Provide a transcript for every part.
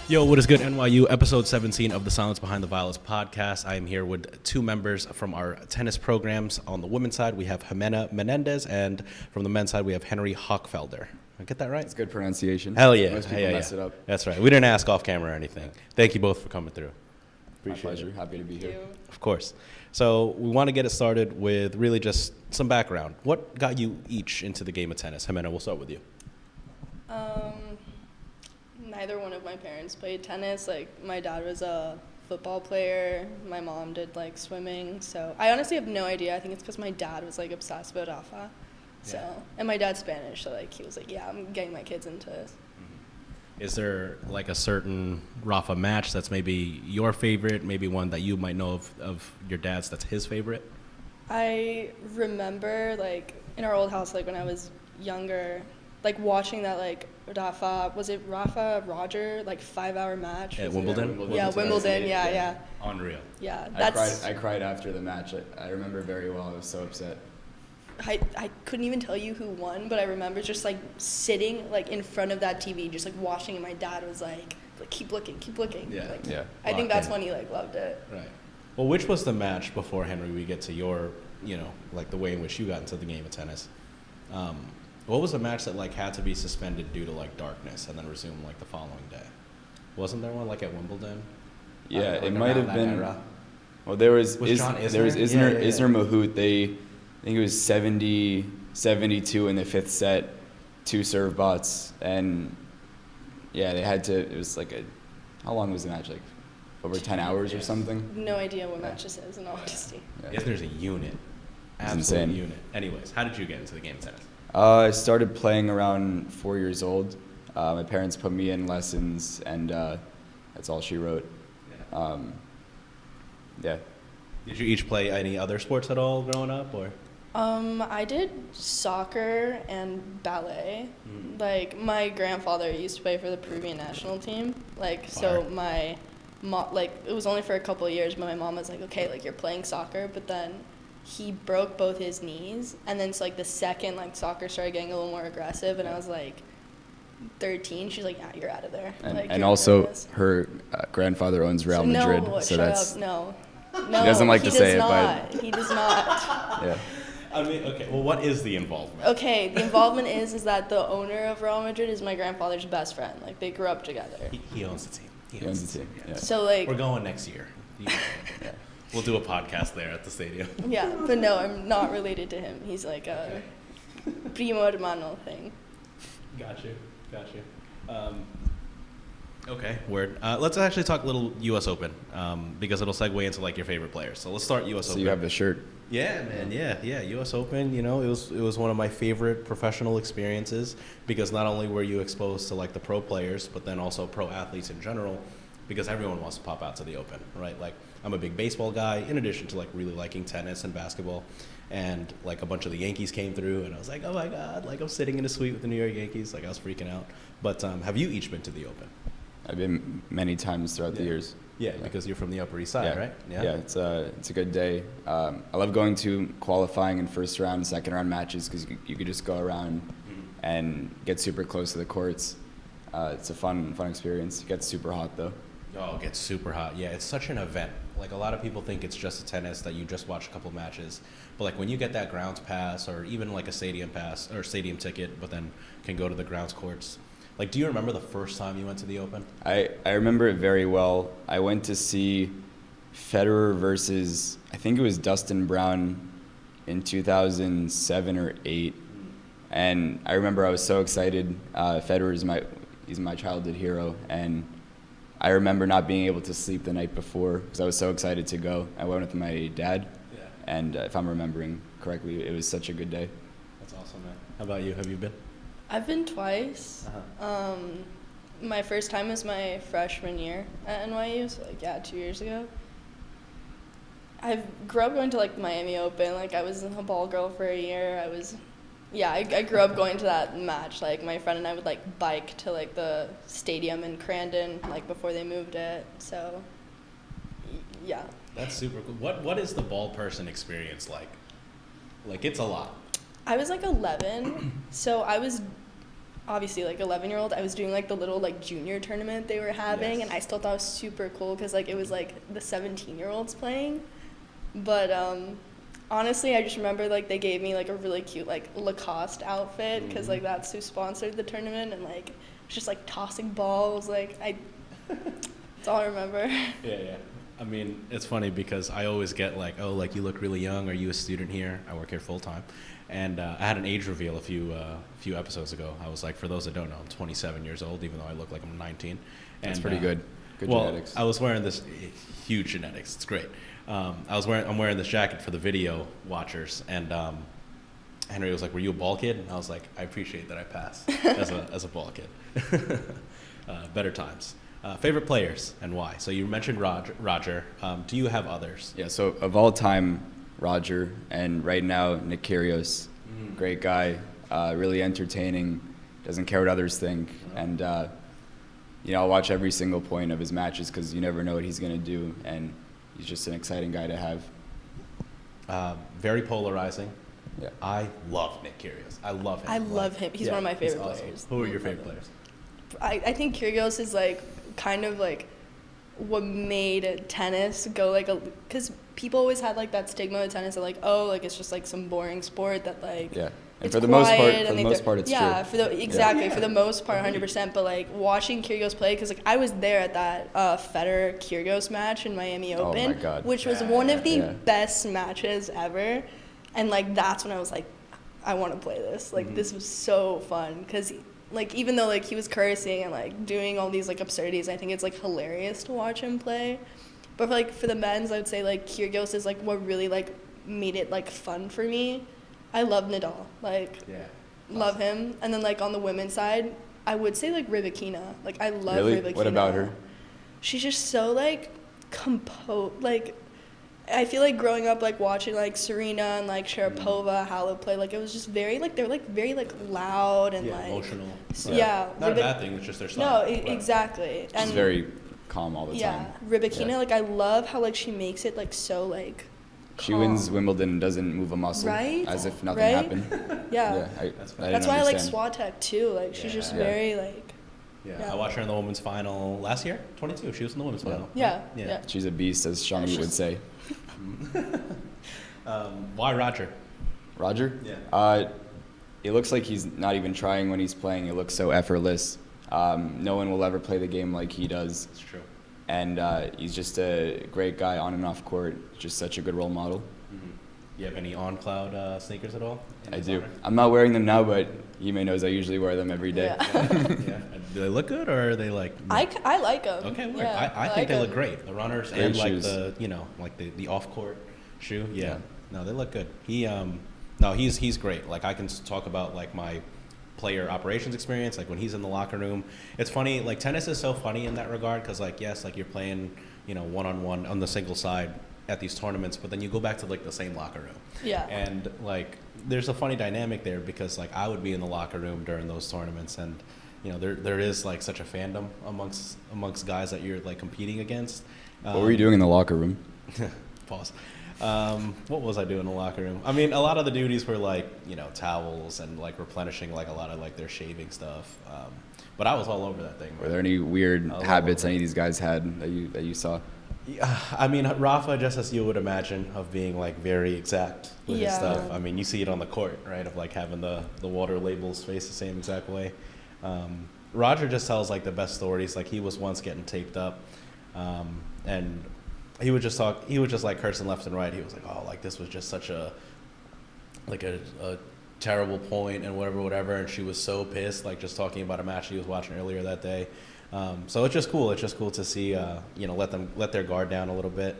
Yo, what is good, NYU? Episode 17 of the Silence Behind the Violets podcast. I am here with two members from our tennis programs. On the women's side, we have Jimena Menendez, and from the men's side, we have Henry Hochfelder. I get that right? It's good pronunciation. Hell yeah. Most people mess it up. That's right. We didn't ask off camera or anything. Thank you both for coming through. My pleasure. Happy to be here. Of course. So we want to get it started with really just some background. What got you each into the game of tennis? Jimena, we'll start with you. Neither one of my parents played tennis. Like, my dad was a football player. My mom did, like, swimming. So I honestly have no idea. I think it's because my dad was, like, obsessed with Rafa. So, and my dad's Spanish, so, like, he was like, yeah, I'm getting my kids into this. Is there, like, a certain Rafa match that's maybe your favorite, maybe one that you might know of your dad's that's his favorite? I remember, like, in our old house, like, when I was younger, like, watching that, like, Rafa Roger, like, 5-hour match? At Wimbledon? Wimbledon, yeah. Unreal. Yeah, I cried after the match. I remember very well. I was so upset. I couldn't even tell you who won, but I remember just, like, sitting, like, in front of that TV, just, like, watching, and my dad was like, keep looking. Yeah. Like, yeah. I think that's when he, like, loved it. Right. Well, which was the match before, Henry, we get to your, like, the way in which you got into the game of tennis? What was the match that, like, had to be suspended due to, like, darkness and then resumed, like, the following day? Wasn't there one, like, at Wimbledon? Yeah, like it might have been. Era? Well, there was Isner? there was Yeah. Isner Mahut. I think it was 70-72 in the fifth set, 2 serve bots, and yeah, they had to. It was like how long was the match? Like over 10 hours or something. No idea what match this is, in all honesty. Yeah. Isner's a unit. Absolute insane. unit. Anyways, how did you get into the game of tennis? I started playing around 4 years old. My parents put me in lessons, and that's all she wrote. Yeah. Did you each play any other sports at all growing up, or? I did soccer and ballet. Like, my grandfather used to play for the Peruvian national team. Like, so my mom, like, it was only for a couple of years, but my mom was like, okay, like, you're playing soccer, but then he broke both his knees, and then so, like, the second, like, soccer started getting a little more aggressive, and I was like 13. She's like, yeah, you're out of there. And also her grandfather owns Real Madrid, so that's no. She doesn't like to say it, but he does not. Yeah. I mean, okay. Well, what is the involvement? Okay, the involvement is that the owner of Real Madrid is my grandfather's best friend. Like, they grew up together. He owns the team. He owns the team. Yeah. So, like, we're going next year. Yeah. We'll do a podcast there at the stadium. Yeah, but no, I'm not related to him. He's like a primo hermano thing. Got you. Okay, word. Let's actually talk a little U.S. Open because it'll segue into, like, your favorite players. So let's start U.S. Open. So you have the shirt. Yeah, man. Yeah. U.S. Open. You know, it was one of my favorite professional experiences because not only were you exposed to, like, the pro players, but then also pro athletes in general, because everyone wants to pop out to the Open, right? Like, I'm a big baseball guy, in addition to, like, really liking tennis and basketball, and, like, a bunch of the Yankees came through, and I was like, oh my god, like, I'm sitting in a suite with the New York Yankees, like, I was freaking out. But have you each been to the Open? I've been many times throughout the years. Yeah, because you're from the Upper East Side, right? Yeah, it's a good day. I love going to qualifying and first round, second round matches because you could just go around and get super close to the courts. It's a fun experience. It gets super hot though. Oh, it gets super hot. Yeah, it's such an event. Like, a lot of people think it's just a tennis that you just watch a couple matches. But, like, when you get that grounds pass or even, like, a stadium pass or stadium ticket, but then can go to the grounds courts. Like, do you remember the first time you went to the Open? I remember it very well. I went to see Federer versus, I think it was Dustin Brown in 2007 or 8. And I remember I was so excited. Federer he's my childhood hero. And I remember not being able to sleep the night before because I was so excited to go. I went with my dad. Yeah. And if I'm remembering correctly, it was such a good day. That's awesome, man. How about you? Have you been? I've been twice. My first time was my freshman year at NYU, so, like, 2 years ago. I grew up going to, like, Miami Open. Like, I was a ball girl for a year. I grew up going to that match. Like, my friend and I would, like, bike to, like, the stadium in Crandon, like, before they moved it. So, yeah. That's super cool. What is the ball person experience like? Like, it's a lot. I was, like, 11, so I was obviously like 11-year-old, I was doing like the little like junior tournament they were having, Yes. and I still thought it was super cool because like it was like the 17-year-olds playing. But honestly, I just remember like they gave me like a really cute like Lacoste outfit because like that's who sponsored the tournament, and like just like tossing balls. Like that's all I remember. Yeah. I mean, it's funny because I always get like, oh, like you look really young. Are you a student here? I work here full time. And I had an age reveal a few episodes ago. I was like, for those that don't know, I'm 27 years old, even though I look like I'm 19. That's And, pretty good. Good well, genetics. I was wearing this huge genetics. It's great. I'm wearing this jacket for the video watchers, and Henry was like, "Were you a ball kid?" And I was like, "I appreciate that I passed as a ball kid." Better times. Favorite players and why? So you mentioned Roger. Do you have others? Yeah, so of all time, Roger, and right now, Nick Kyrgios. Great guy, really entertaining, doesn't care what others think. And, I'll watch every single point of his matches because you never know what he's going to do. And he's just an exciting guy to have. Very polarizing. Yeah. I love Nick Kyrgios. I love him. I love him. He's one of my he's favorite awesome. players. Who are your favorite players? I think Kyrgios is like kind of like what made tennis go like a, because people always had like that stigma of tennis that like, oh, like it's just like some boring sport that like Yeah. And it's for the most part, quiet for and the most part, it's yeah, true. for the exactly Yeah. for the most part 100%. But like watching Kyrgios play, because like I was there at that Federer Kyrgios match in Miami Oh my Open, God. which was one of the Yeah. best matches ever, and like that's when I was like, I want to play this. Like this was so fun because like even though like he was cursing and like doing all these like absurdities, I think it's like hilarious to watch him play. But like for the men's, I would say like Kyrgios is like what really like made it like fun for me. I love Nadal, like love him. And then like on the women's side, I would say like Rybakina. Like I love Really? Rybakina. What about her? She's just so like composed. Like I feel like growing up like watching like Serena and like Sharapova, Halep play, like it was just very like they're like very like loud and like emotional. Yeah. Not a Ryba- bad thing. It's just their No, style. exactly. She's very calm all the yeah, time. Rybakina, Yeah. like I love how like she makes it like so like She calm. wins Wimbledon and doesn't move a muscle. Right? As if nothing Right? happened. Yeah. That's That's why I like Swatek too. Like she's just Yeah. very like I watched her in the women's final last year, 22. She was in the women's final. yeah. She's a beast, as Sean would say. Why Roger? Roger? Yeah. It looks like he's not even trying when he's playing. It looks so effortless. No one will ever play the game like he does. It's true. And he's just a great guy on and off court. Just such a good role model. You have any on-cloud sneakers at all? in I his do. honor? I'm not wearing them now, but Hime knows I usually wear them every day. Yeah. Do they look good, or are they like? I like them. Okay, weird. Yeah, I think like they 'em. look great. The runners Great and like shoes. the off-court shoe. Yeah. Yeah. No, they look good. He's great. Like I can talk about like my player operations experience. Like when he's in the locker room, it's funny. Like tennis is so funny in that regard because like yes, like you're playing one-on-one on the single side at these tournaments, but then you go back to like the same locker room. Yeah. And like there's a funny dynamic there because like I would be in the locker room during those tournaments and there is like such a fandom amongst guys that you're like competing against. What were you doing in the locker room? Pause. What was I doing in the locker room? I mean, a lot of the duties were like towels and like replenishing like a lot of like their shaving stuff. But I was all over that thing. Were there any weird Oh, habits well. any of these guys had that you saw? Yeah, I mean, Rafa, just as you would imagine, of being like very exact with his Yeah. stuff. I mean, you see it on the court, right? Of like having the water labels face the same exact way. Roger just tells like the best stories. Like he was once getting taped up, and he would just talk. He would just like cursing left and right. He was like, "Oh, like this was just such a terrible point and whatever." And she was so pissed, like just talking about a match she was watching earlier that day. So it's just cool. It's just cool to see, let their guard down a little bit.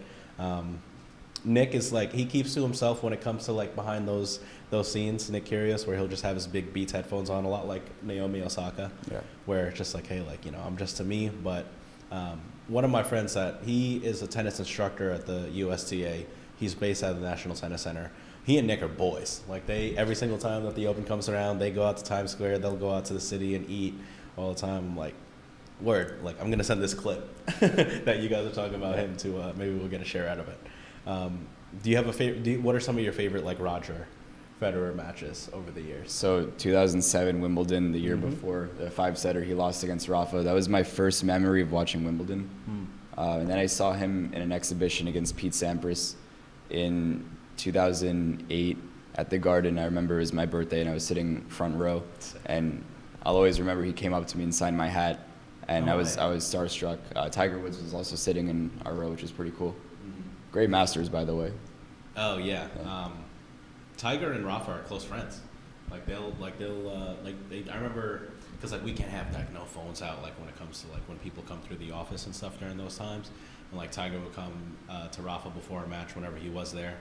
Nick is like he keeps to himself when it comes to like behind those scenes. Nick Kyrgios, where he'll just have his big Beats headphones on, a lot like Naomi Osaka, Yeah. where it's just like, hey, like I'm just to me. But one of my friends that he is a tennis instructor at the USTA. He's based out of the National Tennis Center. He and Nick are boys. Like every single time that the Open comes around, they go out to Times Square. They'll go out to the city and eat all the time. I'm like, word. Like I'm gonna send this clip that you guys are talking about him to. Maybe we'll get a share out of it. Do you have a favorite? What are some of your favorite like Roger Federer matches over the years? So 2007 Wimbledon, the year Mhm. before, the 5-setter he lost against Rafa. That was my first memory of watching Wimbledon. And then I saw him in an exhibition against Pete Sampras in 2008 at the Garden. I remember it was my birthday and I was sitting front row. And I'll always remember he came up to me and signed my hat. And Oh, I was yeah. starstruck. Tiger Woods was also sitting in our row, which was pretty cool. Mhm. Great Masters, by the way. Oh yeah. Tiger and Rafa are close friends. I remember because like we can't have like no phones out like when it comes to like when people come through the office and stuff during those times. And like Tiger would come to Rafa before a match whenever he was there.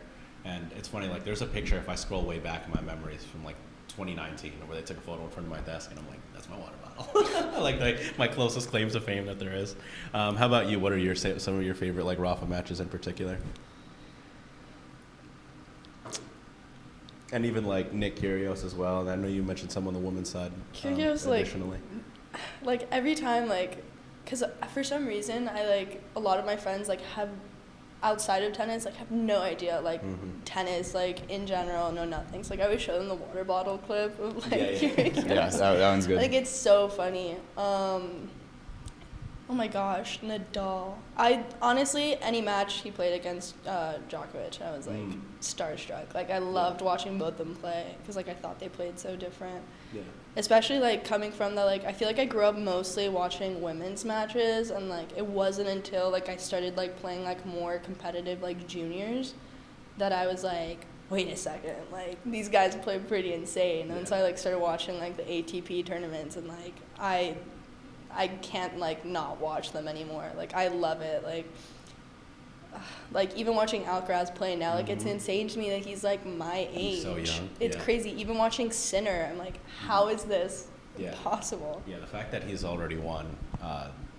And it's funny, like there's a picture if I scroll way back in my memories from like 2019 where they took a photo in front of my desk and I'm like, that's my water bottle. like my closest claim to fame that there is. How about you? What are some of your favorite like Rafa matches in particular? And even like Nick Kyrgios as well. And I know you mentioned some on the women's side. Kyrgios, additionally. like every time, like, because for some reason I like a lot of my friends like have outside of tennis like have no idea like tennis like in general, know nothing. So like I always show them the water bottle clip of like Kyrgios. Yeah, that one's good. Like it's so funny. Oh my gosh, Nadal. I honestly, any match he played against Djokovic, I was like starstruck. Like I loved watching both them play because like I thought they played so different. Yeah. Especially like coming from the like I feel like I grew up mostly watching women's matches and like it wasn't until like I started like playing like more competitive like juniors that I was like, wait a second, like these guys play pretty insane. And so I like started watching like the ATP tournaments and like I can't like not watch them anymore. Like I love it. Like even watching Alcaraz play now, like it's insane to me that he's like my age. So young. It's Yeah. crazy. Even watching Sinner, I'm like, how is this possible? Yeah, the fact that he's already won,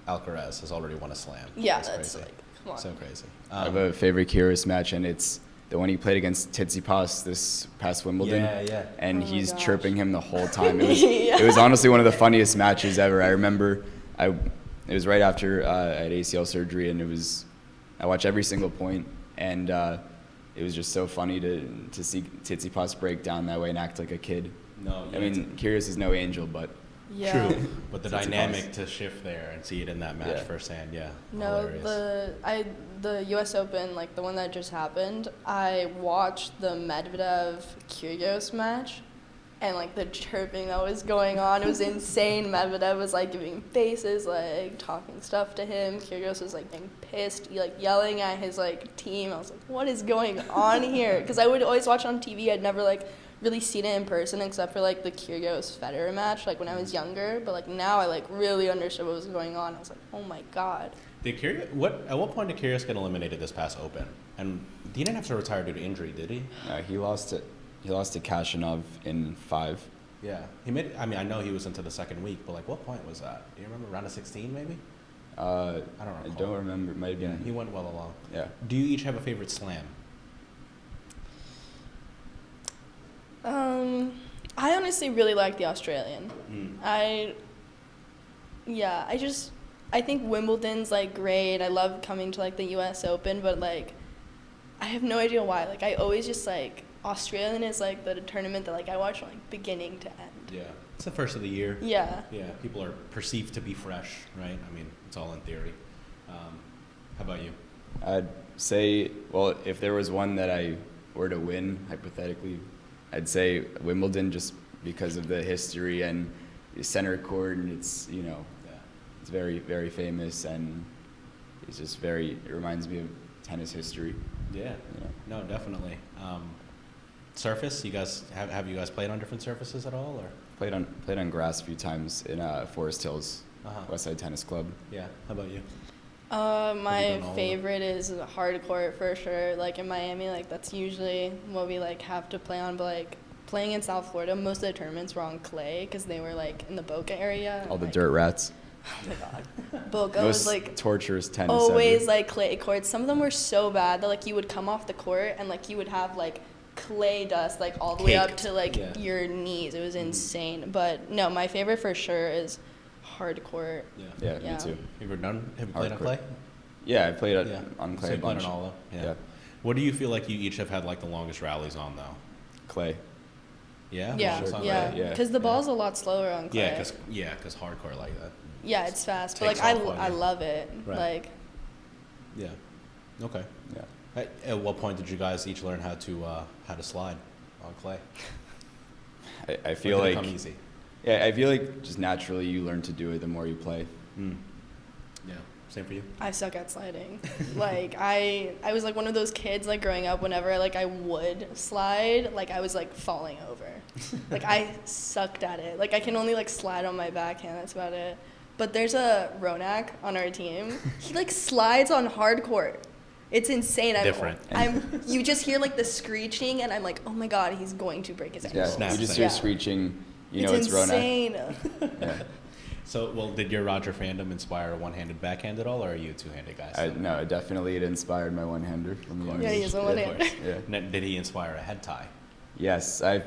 Alcaraz has already won a slam. Yeah, It's that's crazy. like, come on. So crazy. I have a favorite Kyrgios match, and it's the one he played against Tsitsipas this past Wimbledon. Yeah. And Oh my he's gosh. chirping him the whole time. It was, Yeah. it was honestly one of the funniest matches ever. I remember it was right after I had ACL surgery, and I watched every single point, and it was just so funny to see Tsitsipas break down that way and act like a kid. No, I mean, Kyrgios is no angel, but Yeah. true. But the Tsitsipas. dynamic to shift there and see it in that match firsthand, No, hilarious. the U.S. Open, like the one that just happened, I watched the Medvedev-Kyrgios match, and like the chirping that was going on, it was insane. Medvedev was like giving faces, like talking stuff to him. Kyrgios was like getting pissed, like yelling at his like team. I was like, what is going on here? Because I would always watch on TV. I'd never like really seen it in person except for like the Kyrgios Federer match, like when I was younger. But like now I like really understood what was going on. I was like, oh my god. At what point did Kyrgios get eliminated this past Open? And he didn't have to retire due to injury, did he? he lost to Kashanov in 5. Yeah. I know he was into the second week, but like what point was that? Do you remember? Round of 16 maybe? I don't remember. It might have been. He went well along. Yeah. Do you each have a favorite slam? I honestly really like the Australian. Mm. I think Wimbledon's like great. I love coming to like the US Open, but like I have no idea why. Like I always just like Australian is like the tournament that like I watch from like beginning to end. Yeah. It's the first of the year. Yeah. Yeah. People are perceived to be fresh, right? I mean, it's all in theory. How about you? I'd say, well, if there was one that I were to win, hypothetically, I'd say Wimbledon, just because of the history and the center court, and it's, it's very, very famous, and it's just it reminds me of tennis history. Yeah. No, definitely. Surface, you guys have you guys played on different surfaces at all, or? Played on grass a few times in Forest Hills, Westside Tennis Club. Yeah. How about you? My favorite is hard court for sure. Like in Miami, like that's usually what we like have to play on. But like playing in South Florida, most of the tournaments were on clay because they were like in the Boca area. All the like, dirt rats. Oh my god, Boca Most was like torturous tennis. always ever. like clay courts. Some of them were so bad that like you would come off the court and like you would have like clay dust like all the way up Caked. to like your knees. It was insane. But no, my favorite for sure is hard court. Yeah, Yeah. me too. Have you played on Hardcore. clay? Yeah, I played on So clay you a played bunch. on all of them? Yeah. What do you feel like you each have had like the longest rallies on though? Clay. Yeah. Yeah, Long song, yeah. right? Yeah. Because the ball's a lot slower on clay. Yeah, because hardcore like that. Yeah, it's fast, but Takes like off on I you. love it. Right. Like Yeah. Okay. Yeah. At what point did you guys each learn how to slide on clay? I feel Or did it like come easy. yeah, I feel like just naturally you learn to do it the more you play. Yeah. Same for you. I suck at sliding. Like I was like one of those kids like growing up whenever like I would slide, like I was like falling over. Like I sucked at it. Like I can only like slide on my backhand, that's about it. But there's a Ronak on our team. He like slides on hard court. It's insane. Different. You just hear like the screeching and I'm like, "Oh my god, he's going to break his ankle." Yeah, Snaps you just it. hear Yeah. screeching. You know it's Ronak. insane. Yeah. So, well, did your Roger fandom inspire a one-handed backhand at all, or are you a two-handed guy? No, definitely it inspired my one-hander from the young Yeah, he age. is a Of one-hander. course. Yeah. Did he inspire a head tie? Yes, I have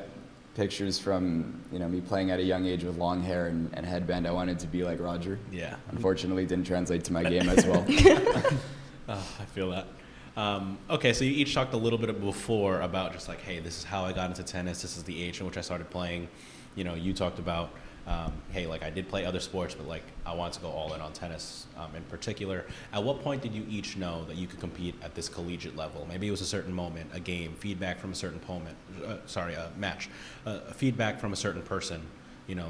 pictures from me playing at a young age with long hair and headband. I wanted to be like Roger. Yeah. Unfortunately, it didn't translate to my game as well. I feel that. Okay, so you each talked a little bit before about just like, hey, this is how I got into tennis. This is the age in which I started playing. You talked about, hey, like I did play other sports, but like I wanted to go all in on tennis in particular. At what point did you each know that you could compete at this collegiate level? Maybe it was a certain moment, a game, feedback from a certain opponent, a match, feedback from a certain person,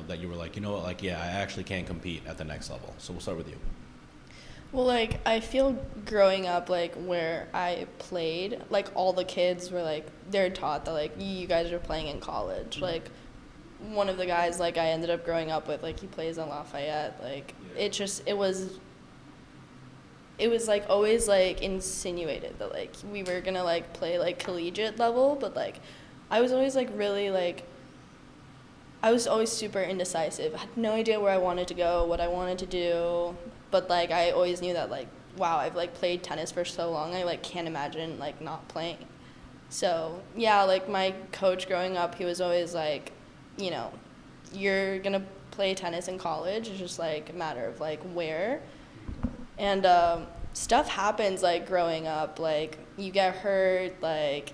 that you were like, you know what, like, yeah, I actually can compete at the next level. So we'll start with you. Well, like, I feel growing up, like, where I played, like, all the kids were, like, they're taught that, like, you guys are playing in college. Like, one of the guys, like, I ended up growing up with, like, he plays in Lafayette. Like, it was, like, always, like, insinuated that, like, we were gonna, like, play, like, collegiate level. But, like, I was always, like, really, like, I was always super indecisive. I had no idea where I wanted to go, what I wanted to do. But, like, I always knew that, like, wow, I've, like, played tennis for so long, I, like, can't imagine, like, not playing. So, yeah, like, my coach growing up, he was always, like, you're going to play tennis in college. It's just, like, a matter of, like, where. And stuff happens, like, growing up. Like, you get hurt, like,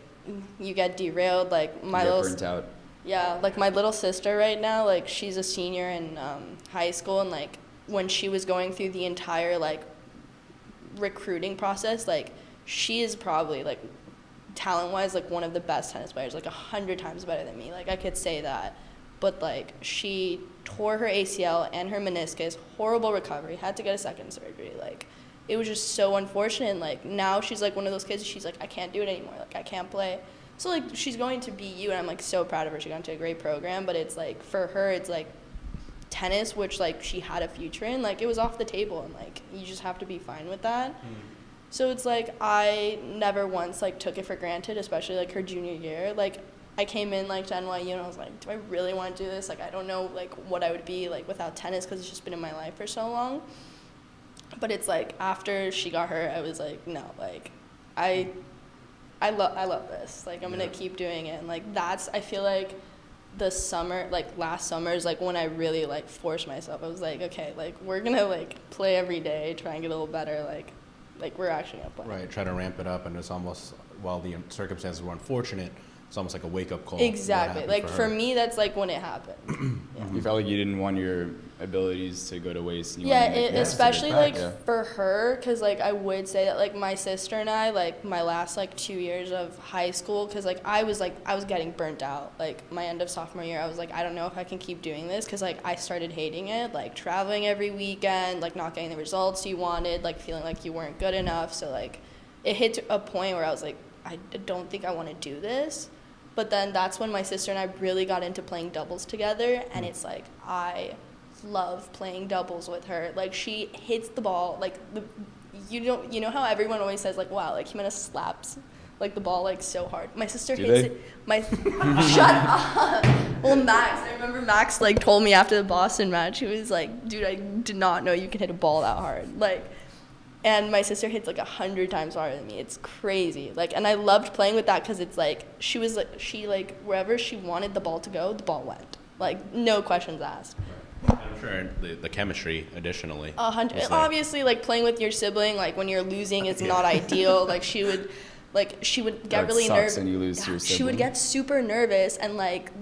you get derailed. Like, You get burnt out. Yeah, like, my little sister right now, like, she's a senior in high school, and, like, when she was going through the entire, like, recruiting process, like, she is probably, like, talent-wise, like, one of the best tennis players, like, 100 times better than me. Like, I could say that. But, like, she tore her ACL and her meniscus, horrible recovery, had to get a second surgery. Like, it was just so unfortunate. And, like, now she's, like, one of those kids, she's like, I can't do it anymore. Like, I can't play. So, like, she's going to BU, and I'm, like, so proud of her. She got into a great program. But it's, like, for her, it's, like, tennis, which, like, she had a future in, like, it was off the table, and, like, you just have to be fine with that. So it's, like, I never once, like, took it for granted, especially, like, her junior year. Like, I came in, like, to NYU, and I was like, do I really want to do this? Like, I don't know, like, what I would be, like, without tennis, because it's just been in my life for so long. But it's, like, after she got hurt, I was like, no, like, I love this. Like, I'm going to keep doing it. And, like, I feel like, the summer, like, last summer is, like, when I really, like, forced myself. I was like, okay, like, we're going to, like, play every day, try and get a little better, like, we're actually going to play. Right, try to ramp it up, and it's almost, while the circumstances were unfortunate, it's almost like a wake-up call. Exactly. Like, for me, that's, like, when it happened. Yeah. You felt like you didn't want your abilities to go to waste. And you Yeah, wanted to make the most of especially, it. like, Yeah. for her, because, like, I would say that, like, my sister and I, like, my last, like, 2 years of high school, because, like, I was getting burnt out. Like, my end of sophomore year, I was like, I don't know if I can keep doing this, because, like, I started hating it, like, traveling every weekend, like, not getting the results you wanted, like, feeling like you weren't good enough. So, like, it hit to a point where I was like, I don't think I want to do this. But then that's when my sister and I really got into playing doubles together, and it's like, I love playing doubles with her. Like, she hits the ball, like, you know how everyone always says, like, wow, like, Jimena slaps, like, the ball, like, so hard. My sister hits it. Shut up. Well, Max, I remember Max, like, told me after the Boston match, he was like, dude, I did not know you can hit a ball that hard. Like, and my sister hits, like, 100 times harder than me. It's crazy. Like, and I loved playing with that because it's, like, she, wherever she wanted the ball to go, the ball went. Like, no questions asked. I'm sure the chemistry, additionally. 100. was there. Obviously, like, playing with your sibling, like, when you're losing is not ideal. Like, she would, like she would Oh, get it really sucks nervous. when you lose to your She would sibling. get super nervous and like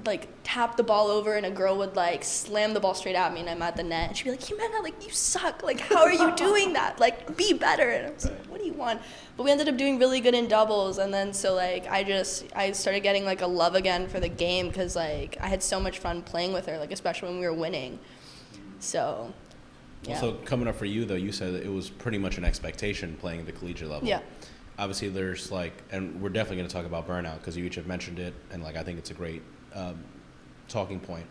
tap the ball over, and a girl would like slam the ball straight at me, and I'm at the net, and she'd be like, Jimena, like you suck. Like how are you doing that? Like be better. And I was like, what do you want? But we ended up doing really good in doubles, and then so like I started getting like a love again for the game because like I had so much fun playing with her, like especially when we were winning. So. Yeah. So coming up for you though, you said that it was pretty much an expectation playing at the collegiate level. Yeah. Obviously, there's like, and we're definitely going to talk about burnout because you each have mentioned it, and like I think it's a great talking point.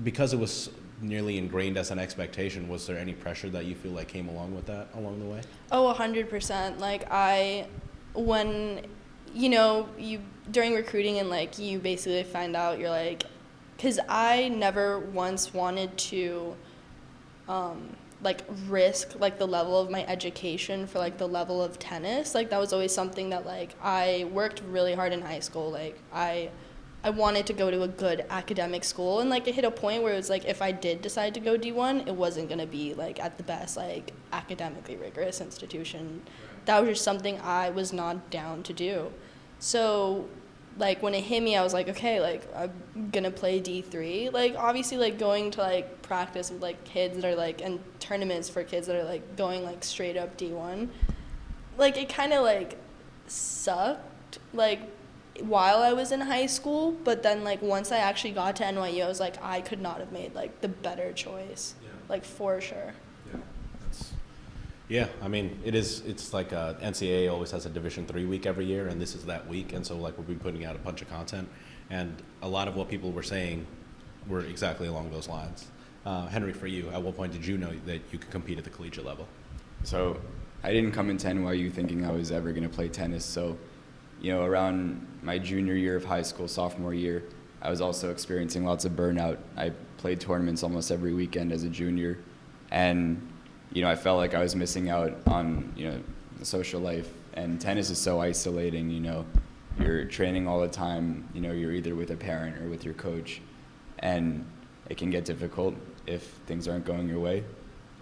Because it was nearly ingrained as an expectation, was there any pressure that you feel like came along with that along the way? Oh, 100%. Like when, you during recruiting and like you basically find out you're like, because I never once wanted to, like risk like the level of my education for like the level of tennis. Like that was always something that like I worked really hard in high school. Like I wanted to go to a good academic school, and like it hit a point where it was like if I did decide to go D1, it wasn't gonna be like at the best like academically rigorous institution. That was just something I was not down to do. So like when it hit me, I was like, okay, like I'm gonna play D3. Like obviously like going to like practice with like kids that are like, and tournaments for kids that are like going like straight up D1. Like it kind of like sucked like while I was in high school, but then like once I actually got to NYU, I was like, I could not have made like the better choice. Yeah. Like for sure. Yeah, I mean, it's like NCAA always has a Division III week every year, and this is that week, and so like we'll be putting out a bunch of content, and a lot of what people were saying were exactly along those lines. Henry, for you, at what point did you know that you could compete at the collegiate level? So I didn't come into NYU thinking I was ever going to play tennis. So, around my junior year of high school, sophomore year, I was also experiencing lots of burnout. I played tournaments almost every weekend as a junior, and I felt like I was missing out on, the social life. And tennis is so isolating, You're training all the time, you're either with a parent or with your coach. And it can get difficult if things aren't going your way.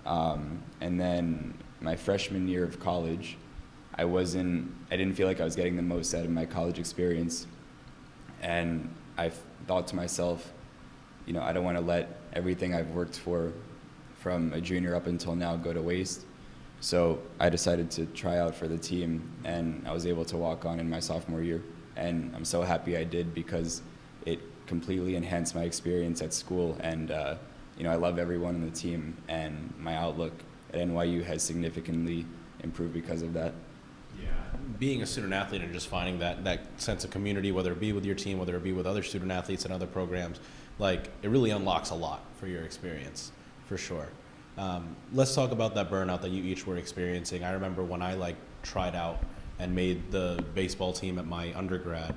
And then my freshman year of college, I didn't feel like I was getting the most out of my college experience. And I thought to myself, I don't want to let everything I've worked for from a junior up until now go to waste. So I decided to try out for the team, and I was able to walk on in my sophomore year. And I'm so happy I did because it completely enhanced my experience at school. And, I love everyone on the team, and my outlook at NYU has significantly improved because of that. Yeah, being a student athlete and just finding that sense of community, whether it be with your team, whether it be with other student athletes and other programs, like it really unlocks a lot for your experience. For sure. Let's talk about that burnout that you each were experiencing. I remember when I tried out and made the baseball team at my undergrad,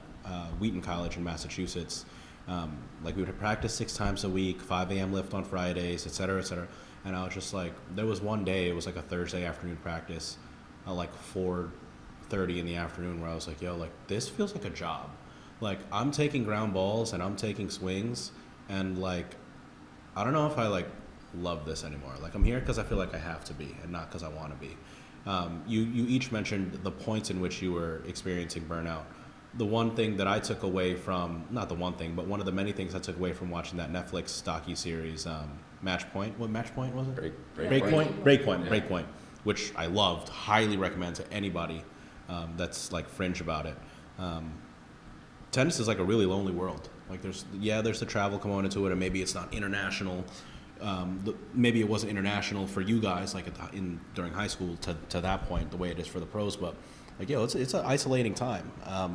Wheaton College in Massachusetts. We would practice 6 times a week, 5 a.m. lift on Fridays, et cetera, et cetera. And I was just like, there was one day, it was like a Thursday afternoon practice at 4:30 in the afternoon where I was like, yo, this feels like a job. I'm taking ground balls and I'm taking swings, and I don't know if I love this anymore. I'm here because I feel like I have to be and not because I want to be. You each mentioned the points in which you were experiencing burnout. The one thing that I took away from, not the one thing, but one of the many things I took away from watching that Netflix docu-series, Match Point. What Match Point was it? Breakpoint, which I loved. Highly recommend to anybody that's fringe about it. Tennis is a really lonely world. There's the travel component to it, and maybe it's not international. Maybe it wasn't international for you guys during high school to that point the way it is for the pros, but it's an isolating time.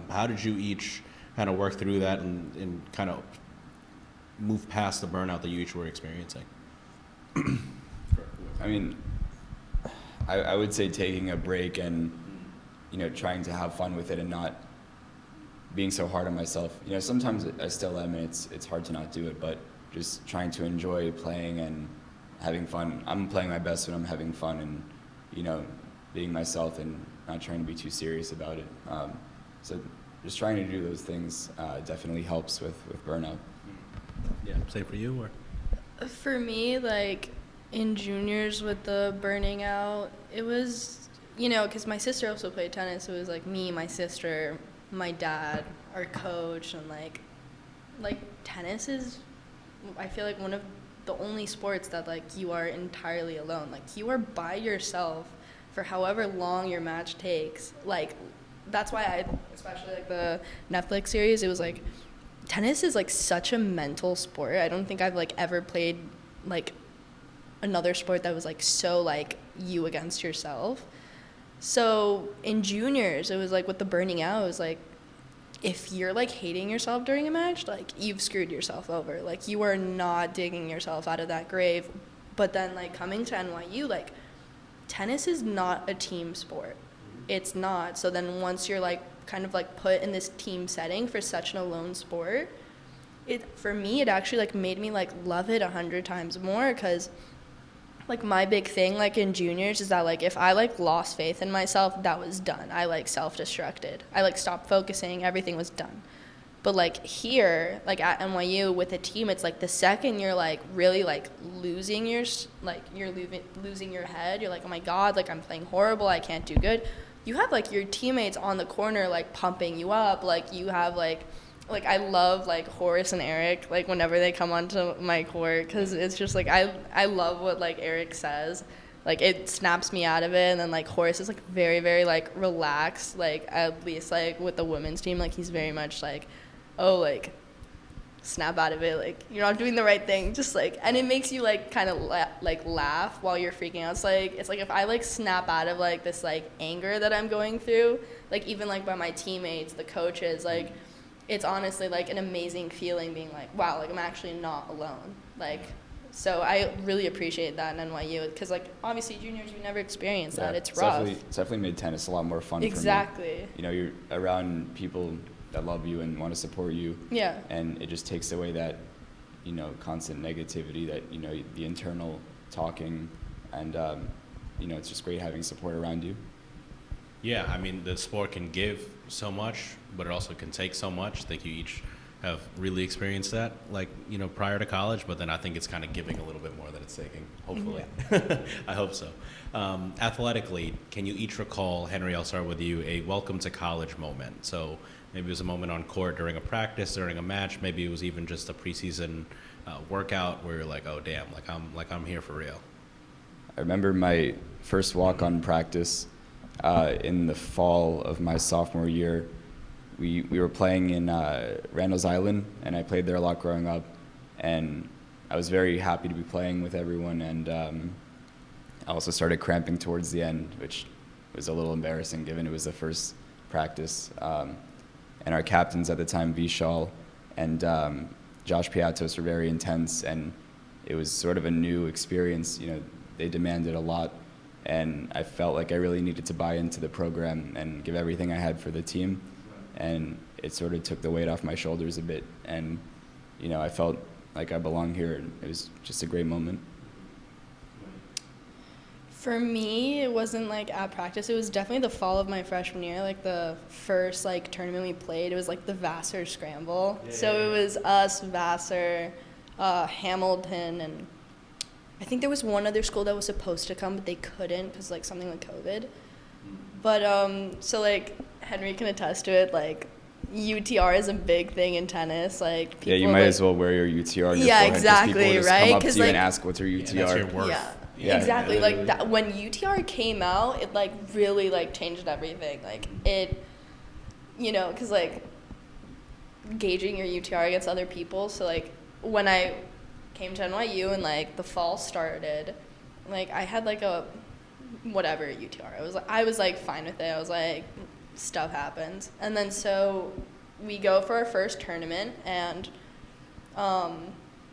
How did you each kind of work through that and kind of move past the burnout that you each were experiencing? I mean, I would say taking a break and trying to have fun with it and not being so hard on myself. Sometimes I still am, and it's hard to not do it, but just trying to enjoy playing and having fun. I'm playing my best when I'm having fun and, being myself and not trying to be too serious about it. So just trying to do those things definitely helps with burnout. Yeah, same for you, or? For me, in juniors with the burning out, it was you know, because my sister also played tennis. So it was like me, my sister, my dad, our coach, and like tennis is, I feel like one of the only sports that like you are entirely alone. Like you are by yourself for however long your match takes. Like that's why especially like the Netflix series, it was like tennis is like such a mental sport. I don't think I've like ever played like another sport that was like so like you against yourself. So in juniors, it was like with the burning out, it was like if you're like hating yourself during a match, like you've screwed yourself over. Like you are not digging yourself out of that grave. But then like coming to NYU, like tennis is not a team sport. It's not. So then once you're like kind of like put in this team setting for such an alone sport, for me it actually like made me like love it 100 times more, because like my big thing like in juniors is that like if I like lost faith in myself, that was done. I like self-destructed. I like stopped focusing. Everything was done. But like here, like at NYU with a team, it's like the second you're like really like losing your losing your head, you're like, oh my god, like I'm playing horrible, I can't do good. You have like your teammates on the corner like pumping you up. Like you have like I love like Horace and Eric like whenever they come onto my court, because it's just like I love what like Eric says. Like it snaps me out of it. And then like Horace is like very, very like relaxed, like at least like with the women's team, like he's very much like, oh, like snap out of it, like you're not doing the right thing, just like, and it makes you like kind of like laugh while you're freaking out. It's like if I like snap out of like this like anger that I'm going through, like even like by my teammates, the coaches, like it's honestly like an amazing feeling being like, wow, like I'm actually not alone. Like, so I really appreciate that in NYU, because like obviously juniors, you never experience that. It's rough. It's definitely made tennis a lot more fun for me. Exactly. You know, you're around people that love you and want to support you. Yeah. And it just takes away that, you know, constant negativity, that, you know, the internal talking, and, you know, it's just great having support around you. Yeah, I mean, the sport can give so much, but it also can take so much. I think you each have really experienced that, like, you know, prior to college, but then I think it's kind of giving a little bit more than it's taking, hopefully. Yeah. I hope so. Athletically, can you each recall, Henry, I'll start with you, a welcome to college moment? So maybe it was a moment on court during a practice, during a match, maybe it was even just a preseason workout where you're like, oh, damn, I'm here for real. I remember my first walk-on practice in the fall of my sophomore year. We were playing in Randall's Island, and I played there a lot growing up, and I was very happy to be playing with everyone, and I also started cramping towards the end, which was a little embarrassing given it was the first practice. And our captains at the time, Vishal and Josh Piatos, were very intense, and it was sort of a new experience. You know, they demanded a lot, and I felt like I really needed to buy into the program and give everything I had for the team. And it sort of took the weight off my shoulders a bit, and you know, I felt like I belong here, and it was just a great moment. For me, it wasn't like at practice. It was definitely the fall of my freshman year, like the first like tournament we played. It was like the Vassar Scramble. Yeah, so it was us, Vassar, Hamilton, and I think there was one other school that was supposed to come, but they couldn't because like something like COVID. But so like Henry can attest to it, like UTR is a big thing in tennis. Like people, yeah, you might as well wear your UTR. On your yeah, forehead, exactly, people will just right? Come up to you like, and ask what's your UTR. Yeah, that's your worth. Yeah, exactly. Like that, when UTR came out, it like really like changed everything. Like it, you know, because like gauging your UTR against other people. So like when I came to NYU and like the fall started, like I had like a whatever UTR. I was like fine with it. I was like, stuff happens. And then so we go for our first tournament, and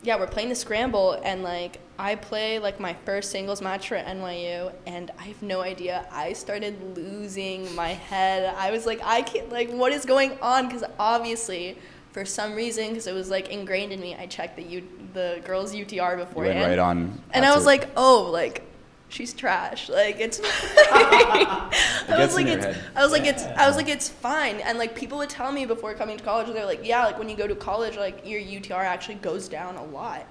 yeah, we're playing the scramble, and like I play like my first singles match for NYU, and I have no idea. I started losing my head. I was like, I can't, like, what is going on? Because obviously, for some reason, because it was like ingrained in me, I checked the girls' UTR beforehand. You went right on. And I was like, oh, like, she's trash. Like, it's I was like, it's fine. And like people would tell me before coming to college, they're like, yeah, like when you go to college, like your UTR actually goes down a lot.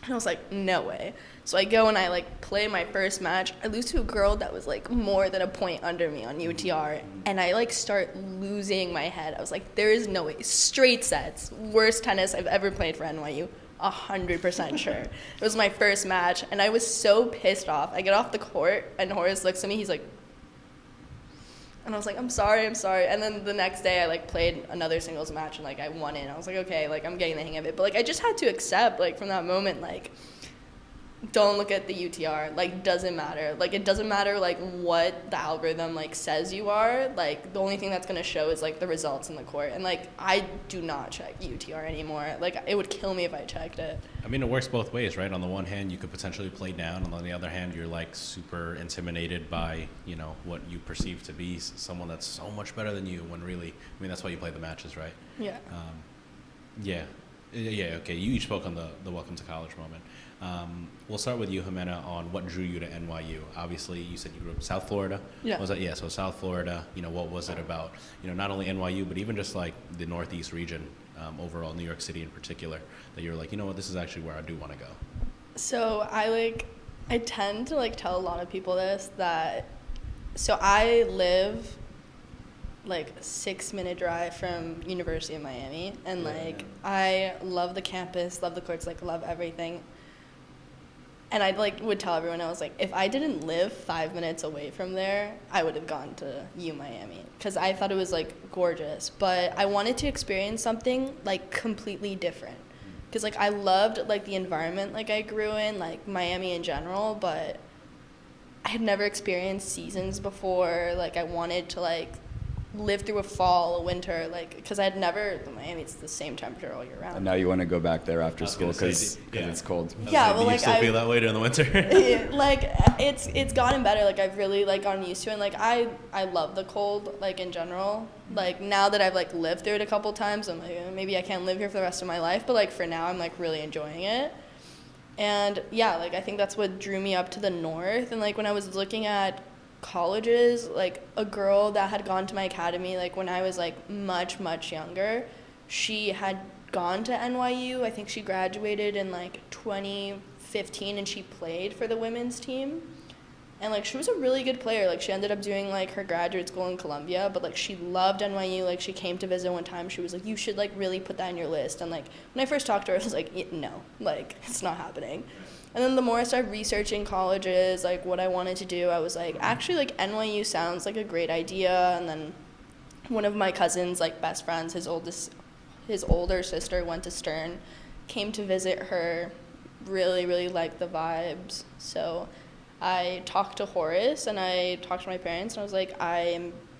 And I was like, no way. So I go and I like play my first match. I lose to a girl that was like more than a point under me on UTR. And I like start losing my head. I was like, there is no way. Straight sets. Worst tennis I've ever played for NYU. 100% sure. It was my first match. And I was so pissed off. I get off the court and Horace looks at me. He's like, and I was like, I'm sorry. And then the next day I like played another singles match and like I won it. I was like, okay, like I'm getting the hang of it. But like I just had to accept like from that moment, like, don't look at the UTR, like doesn't matter. Like it doesn't matter like what the algorithm like says you are. Like the only thing that's gonna show is like the results in the court. And like I do not check UTR anymore. Like it would kill me if I checked it. I mean, it works both ways, right? On the one hand, you could potentially play down, and on the other hand, you're like super intimidated by, you know, what you perceive to be someone that's so much better than you. When really, I mean, that's why you play the matches, right? Yeah. Yeah. Okay. You each spoke on the welcome to college moment. We'll start with you, Jimena, on what drew you to NYU. Obviously, you said you grew up in South Florida. Yeah. Was that, yeah, so South Florida, you know, what was it about, you know, not only NYU, but even just like the Northeast region, overall, New York City in particular, that you're like, you know what, this is actually where I do want to go? So I tend to like tell a lot of people this, that, so I live like 6-minute drive from University of Miami, and like I love the campus, love the courts, like love everything. And I like would tell everyone, I was like, if I didn't live 5 minutes away from there, I would have gone to U Miami because I thought it was like gorgeous. But I wanted to experience something like completely different because like I loved like the environment like I grew in, like Miami in general, but I had never experienced seasons before. Like I wanted to like live through a fall, a winter, like, because I'd never, Miami, it's the same temperature all year round. And now you want to go back there after school because it's cold. Yeah, well, do you like, still feel that way during the winter? Like, it's gotten better. Like, I've really, like, gotten used to it. And, like, I love the cold, like, in general. Like, now that I've, like, lived through it a couple times, I'm like, maybe I can't live here for the rest of my life. But, like, for now, I'm, like, really enjoying it. And, yeah, like, I think that's what drew me up to the north. And, like, when I was looking at colleges, like a girl that had gone to my academy like when I was like much younger, she had gone to NYU. I think she graduated in like 2015 and she played for the women's team, and like she was a really good player. Like she ended up doing like her graduate school in Columbia, but like she loved NYU. Like she came to visit one time. She was like, you should like really put that in your list. And like when I first talked to her, I was like, no, like it's not happening. And then the more I started researching colleges, like what I wanted to do, I was like, actually, like NYU sounds like a great idea. And then one of my cousins, like best friends, his older sister went to Stern, came to visit her, really liked the vibes. So I talked to Horace and I talked to my parents and I was like,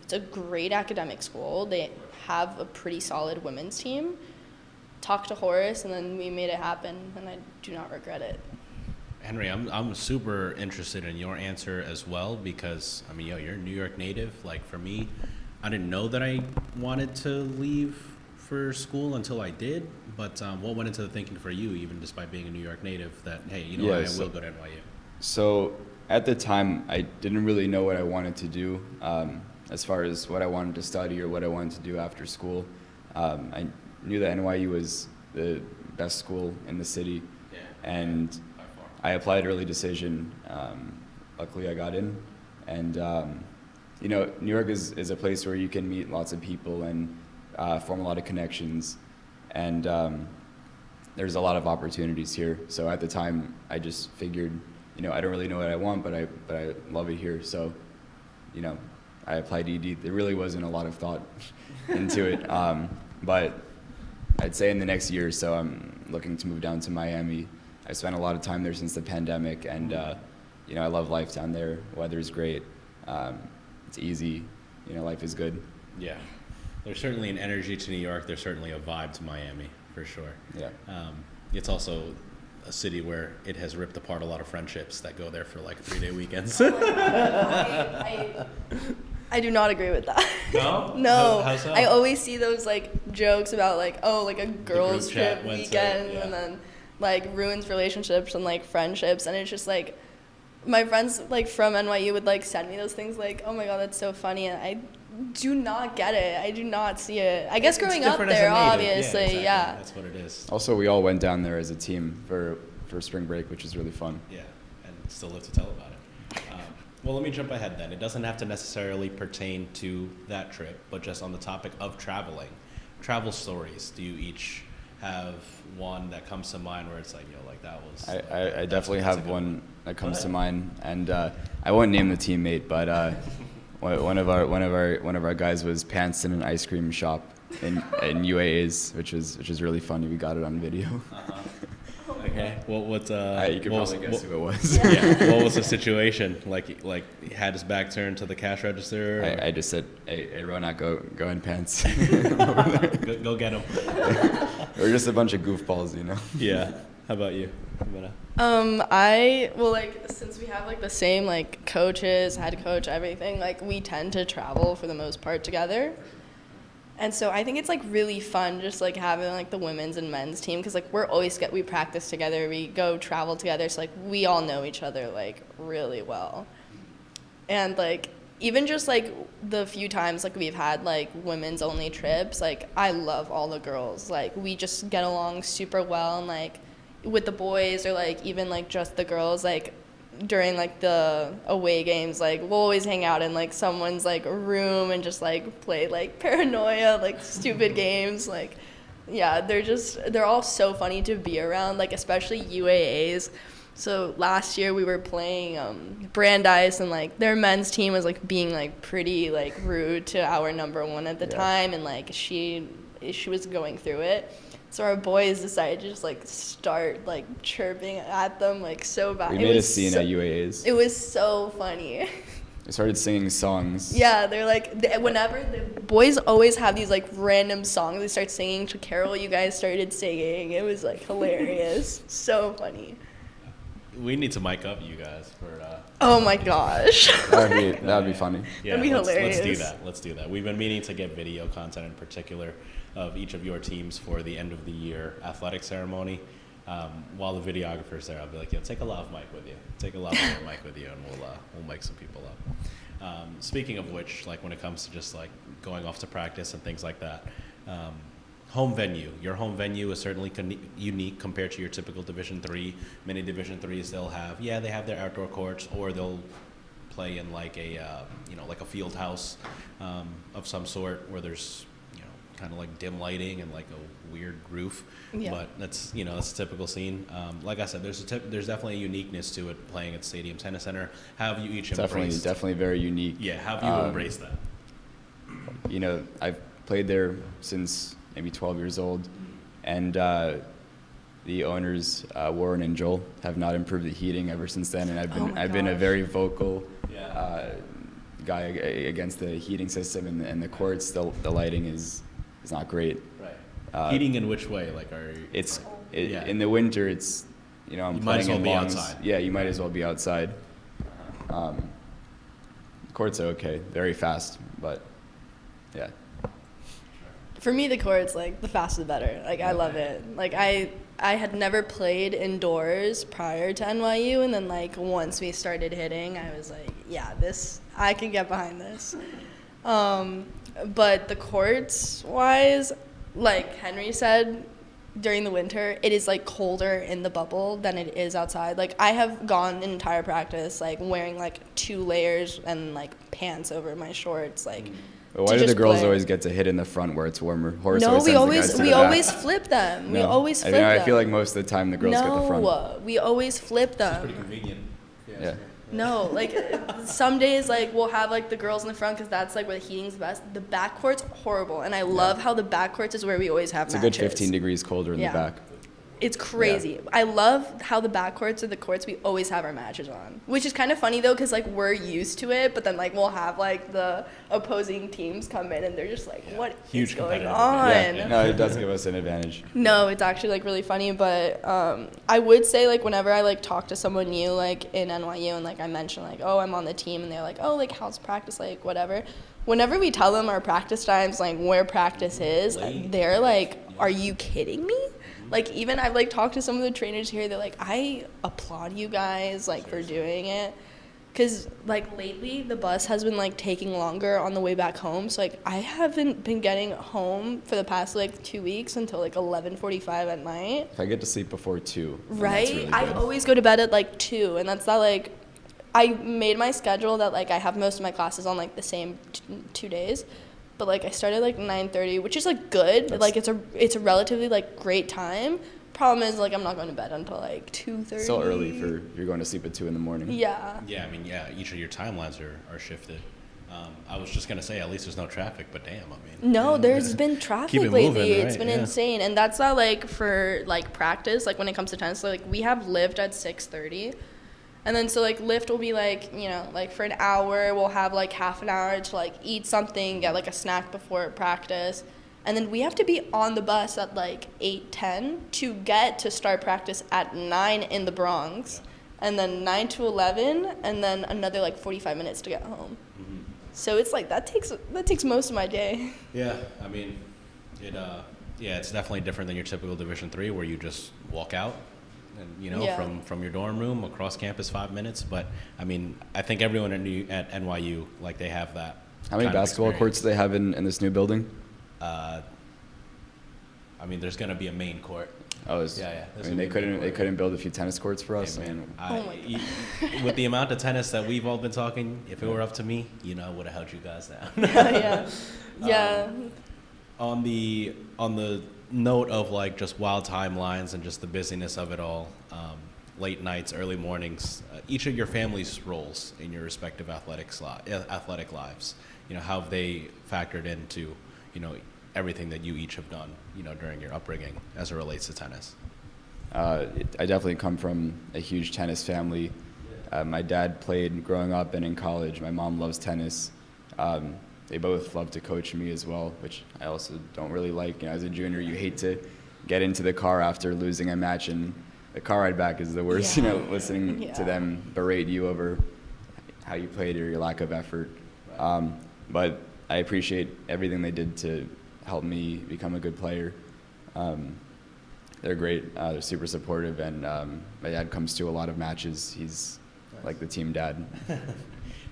it's a great academic school. They have a pretty solid women's team. Talked to Horace and then we made it happen, and I do not regret it. Henry, I'm super interested in your answer as well because, I mean, you're a New York native. Like, for me, I didn't know that I wanted to leave for school until I did. But what went into the thinking for you, even despite being a New York native, that, hey, you know what, I will go to NYU? So at the time, I didn't really know what I wanted to do as far as what I wanted to study or what I wanted to do after school. I knew that NYU was the best school in the city. Yeah. And I applied early decision. Luckily, I got in. And, you know, New York is a place where you can meet lots of people and form a lot of connections. And there's a lot of opportunities here. So at the time, I just figured, you know, I don't really know what I want, but I love it here. So, you know, I applied ED. There really wasn't a lot of thought into it. But I'd say in the next year or so, I'm looking to move down to Miami. I spent a lot of time there since the pandemic, and you know, I love life down there. Weather's great. It's easy. You know, life is good. Yeah. There's certainly an energy to New York. There's certainly a vibe to Miami, for sure. Yeah. It's also a city where it has ripped apart a lot of friendships that go there for like 3-day weekends. I do not agree with that. No? No. How so? I always see those like jokes about like, oh, like a girls chat trip went to- weekend, yeah. and then like ruins relationships and like friendships, and it's just like my friends like from NYU would like send me those things like, oh my god, that's so funny, and I do not get it. I do not see it. I guess growing up different as there, a native. obviously, exactly. yeah. That's what it is. Also, we all went down there as a team for for spring break, which is really fun. Yeah, and still live to tell about it. Well, let me jump ahead then. It doesn't have to necessarily pertain to that trip, but just on the topic of traveling. Travel stories. Do you each have one that comes to mind where it's like, yo, like that was... I definitely have one that comes to mind, and I won't name the teammate, but one of our guys was pants in an ice cream shop in UAA's, which was really funny. We got it on video. Okay. Well, you could probably guess who it was. Yeah. What was the situation? Like he had his back turned to the cash register? I just said, hey Ronat, go in pants. go get him. We're just a bunch of goofballs, you know? Yeah. How about you, Jimena? Since we have like the same like coaches, head coach, everything, like we tend to travel for the most part together. And so I think it's like really fun just like having like the women's and men's team, because like we practice together, we go travel together, so like we all know each other like really well. And like even just like the few times like we've had like women's only trips, like I love all the girls. Like we just get along super well, and like with the boys or like even like just the girls, like during like the away games, like we'll always hang out in like someone's like room and just like play like paranoia, like stupid games. Like yeah, they're all so funny to be around, like especially UAAs. So last year we were playing Brandeis, and like their men's team was like being like pretty like rude to our number one at the time, and like she was going through it. So our boys decided to just like start like chirping at them like so bad. We made a scene at UAA's. It was so funny. They started singing songs. Yeah, they're like, whenever the boys always have these like random songs they start singing. To Carol, you guys started singing. It was like hilarious. So funny. We need to mic up you guys for... Oh my gosh. That'd be funny. Yeah, That'd be hilarious. Let's do that. We've been meaning to get video content in particular of each of your teams for the end of the year athletic ceremony. While the videographer's there, I'll be like, yeah, take a lav mic with you. Take a lavalier mic with you, and we'll mic some people up. Speaking of which, like when it comes to just like going off to practice and things like that, home venue. Your home venue is certainly unique compared to your typical Division III. Many Division IIIs, they have their outdoor courts, or they'll play in like a like a field house of some sort where there's kind of like dim lighting and like a weird roof. Yeah. But that's that's a typical scene. Like I said, there's definitely a uniqueness to it playing at Stadium Tennis Center. How have you each embraced? Definitely very unique. Yeah, how have you embraced that? I've played there since maybe 12 years old, and the owners, Warren and Joel, have not improved the heating ever since then, and I've been a very vocal guy against the heating system and the courts. The lighting is not great. Right. Heating in which way? Like in the winter, it's I'm playing in lawns. Yeah, you might as well be outside. Courts are okay, very fast, but yeah. For me, the courts, like, the faster the better. Like, I love it. Like, I had never played indoors prior to NYU, and then, like, once we started hitting, I was like, yeah, I can get behind this. But the courts-wise, like Henry said, during the winter, it is, like, colder in the bubble than it is outside. Like, I have gone an entire practice, like, wearing, like, 2 layers and, like, pants over my shorts, like... But why do the girls always get to hit in the front where it's warmer? We always flip them. No. We always flip them. I feel like most of the time the girls get the front. No, we always flip them. It's pretty convenient. Yeah. No, like some days like we'll have like the girls in the front because that's like where the heating's best. The back court's horrible, and I love how the back courts is where we always have matches. It's a good 15 degrees colder in the back. It's crazy. Yeah. I love how the back courts are the courts we always have our matches on, which is kind of funny though, because like we're used to it, but then like we'll have like the opposing teams come in and they're just like, what is going on? Yeah. No, it does give us an advantage. No, it's actually like really funny, but I would say like whenever I like talk to someone new like in NYU and like I mention like, oh, I'm on the team, and they're like, oh, like how's practice, like whatever. Whenever we tell them our practice times, like where practice is, they're like, are you kidding me? Like, even I've, like, talked to some of the trainers here. They're like, I applaud you guys, like, for doing it. Because, like, lately, the bus has been, like, taking longer on the way back home. So, like, I haven't been getting home for the past, like, 2 weeks until, like, 11:45 at night. If I get to sleep before 2, then Right? that's really I good. always go to bed at, like, 2. And that's not, like, I made my schedule that, like, I have most of my classes on, like, the same 2 days. But, like, I started, like, 9:30, which is, like, good. Like, it's a relatively, like, great time. Problem is, like, I'm not going to bed until, like, 2:30. Still early for you're going to sleep at 2 in the morning. Yeah. Yeah, I mean, yeah, each of your timelines are shifted. I was just gonna say, at least there's no traffic, but damn, I mean. No, yeah, there's been traffic keep it lately. moving, It's right? been Yeah. insane, and that's not like for like practice. Like when it comes to tennis, like we have lift at 6:30, and then so like lift will be like like for an hour we'll have like half an hour to like eat something, get like a snack before practice, and then we have to be on the bus at like 8:10 to get to start practice at 9 in the Bronx, and then 9 to 11, and then another like 45 minutes to get home. Mhm. So it's like that takes most of my day. Yeah, I mean, it's definitely different than your typical Division III where you just walk out and Yeah. from your dorm room across campus 5 minutes. But I mean, I think everyone at NYU, like, they have that. How many kind of basketball experience. courts do they have in this new building? I mean, there's gonna be a main court. Oh, Yeah. I mean, they couldn't build a few tennis courts for us. Hey, man, Oh my with the amount of tennis that we've all been talking, if it were up to me, I would have held you guys down. Yeah. On the note of like just wild timelines and just the busyness of it all, late nights, early mornings, each of your family's roles in your respective athletic lives, how have they factored into, everything that you each have done, during your upbringing as it relates to tennis? I definitely come from a huge tennis family. My dad played growing up and in college. My mom loves tennis. They both love to coach me as well, which I also don't really like. As a junior, you hate to get into the car after losing a match, and the car ride back is the worst. Yeah. Listening to them berate you over how you played or your lack of effort. But I appreciate everything they did to help me become a good player. They're great. They're super supportive, and my dad comes to a lot of matches. He's like the team dad.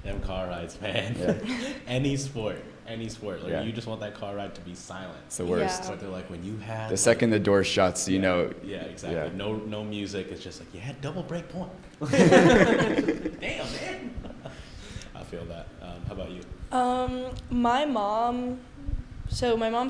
Them car rides, man. Yeah. Any sport. Like, Yeah. you just want that car ride to be silent. It's the worst. Yeah. But they're like, when you had The second the door shuts, you know. Yeah, exactly. Yeah. No music. It's just like, you had double break point. Damn, man. I feel that. How about you? My mom's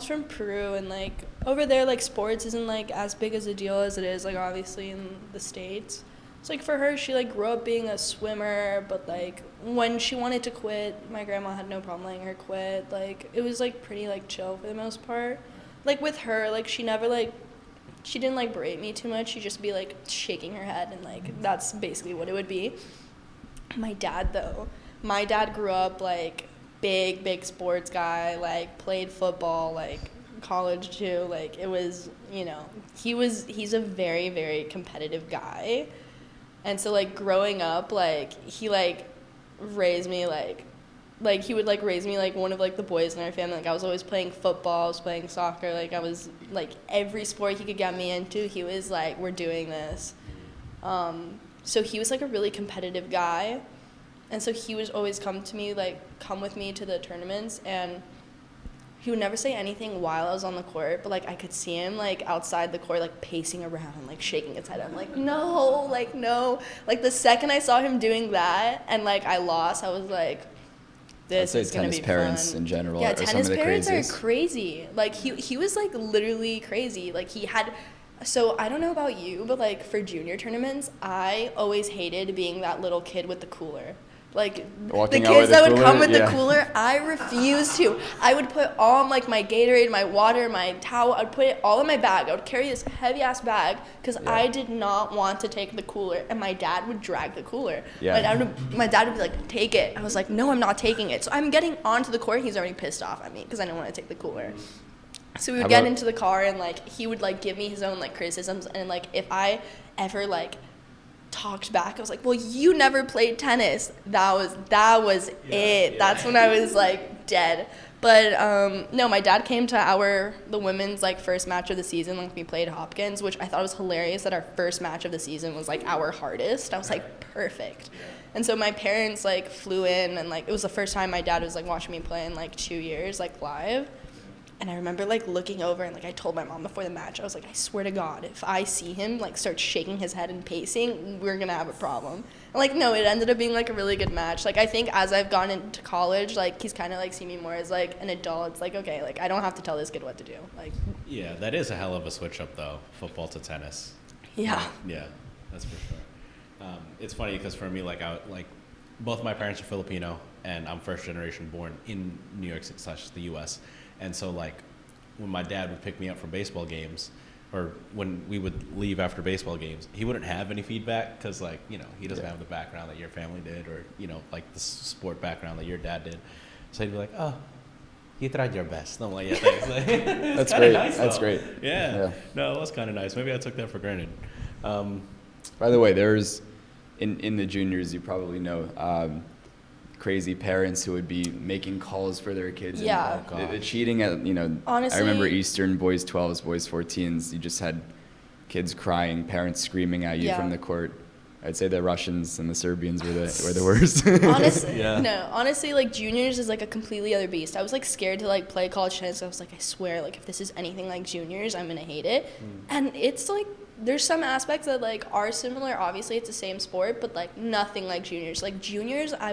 from Peru, and like over there, like sports isn't like as big as a deal as it is like obviously in the States. It's like for her, she like grew up being a swimmer, but like when she wanted to quit, my grandma had no problem letting her quit. Like it was like pretty like chill for the most part. Like with her, like she didn't like berate me too much. She'd just be like shaking her head, and like that's basically what it would be. My dad grew up like big sports guy, like played football, like college too. Like it was, he's a very, very competitive guy. And so like growing up, like he like raised me like he would like raise me like one of like the boys in our family. Like I was always playing football, I was playing soccer, like I was like every sport he could get me into, he was like, we're doing this. So he was like a really competitive guy. And so he would always come with me to the tournaments, and he would never say anything while I was on the court, but like I could see him like outside the court, like pacing around, like shaking his head. I'm like, no. Like the second I saw him doing that and like I lost, I was like, this is gonna be fun. Tennis parents in general Yeah, are some of tennis the parents craziest. are crazy. Like he was like literally crazy. Like he had. So I don't know about you, but like for junior tournaments, I always hated being that little kid with the cooler. Like Walking the out kids with that the would cooler? come with Yeah. the cooler, I refused to. I would put all like my Gatorade, my water, my towel, I'd put it all in my bag. I would carry this heavy ass bag because I did not want to take the cooler, and my dad would drag the cooler. Yeah. My dad would be like, take it. I was like, no, I'm not taking it. So I'm getting onto the court, he's already pissed off at me because I didn't want to take the cooler. So we would get into the car, and like he would like give me his own like criticisms, and like if I ever like talked back, I was like, well, you never played tennis. That was it. That's when I was like, dead. But no, my dad came to the women's like first match of the season. Like we played Hopkins, which I thought was hilarious that our first match of the season was like our hardest. I was like, perfect. And so my parents like flew in, and like it was the first time my dad was like watching me play in like 2 years, like live. And I remember like looking over and like I told my mom before the match, I was like, I swear to God, if I see him like start shaking his head and pacing, we're gonna have a problem. And like no, it ended up being like a really good match. Like I think as I've gone into college, like he's kind of like seen me more as like an adult. It's like, okay, like I don't have to tell this kid what to do. Like Yeah, that is a hell of a switch up though, football to tennis. yeah. Yeah, that's for sure. It's funny because for me, like both my parents are Filipino, and I'm first generation born in New York / the U.S. And so like when my dad would pick me up from baseball games, or when we would leave after baseball games, he wouldn't have any feedback because like he doesn't have the background that your family did, or like the sport background that your dad did. So he'd be like, oh, you tried your best. And I'm like, yeah, thanks. Like, That's great. Nice, That's though. great. Yeah. No, it was kind of nice. Maybe I took that for granted. By the way, there's in the juniors, you probably know, crazy parents who would be making calls for their kids. Yeah. And the cheating at, Honestly, I remember Eastern boys 12s, boys 14s. You just had kids crying, parents screaming at you from the court. I'd say the Russians and the Serbians were the worst. Honestly, Yeah. no. Honestly, like juniors is like a completely other beast. I was like scared to like play college tennis. I was like, I swear, like if this is anything like juniors, I'm gonna hate it. And it's like there's some aspects that like are similar. Obviously, it's the same sport, but like nothing like juniors. Like juniors, I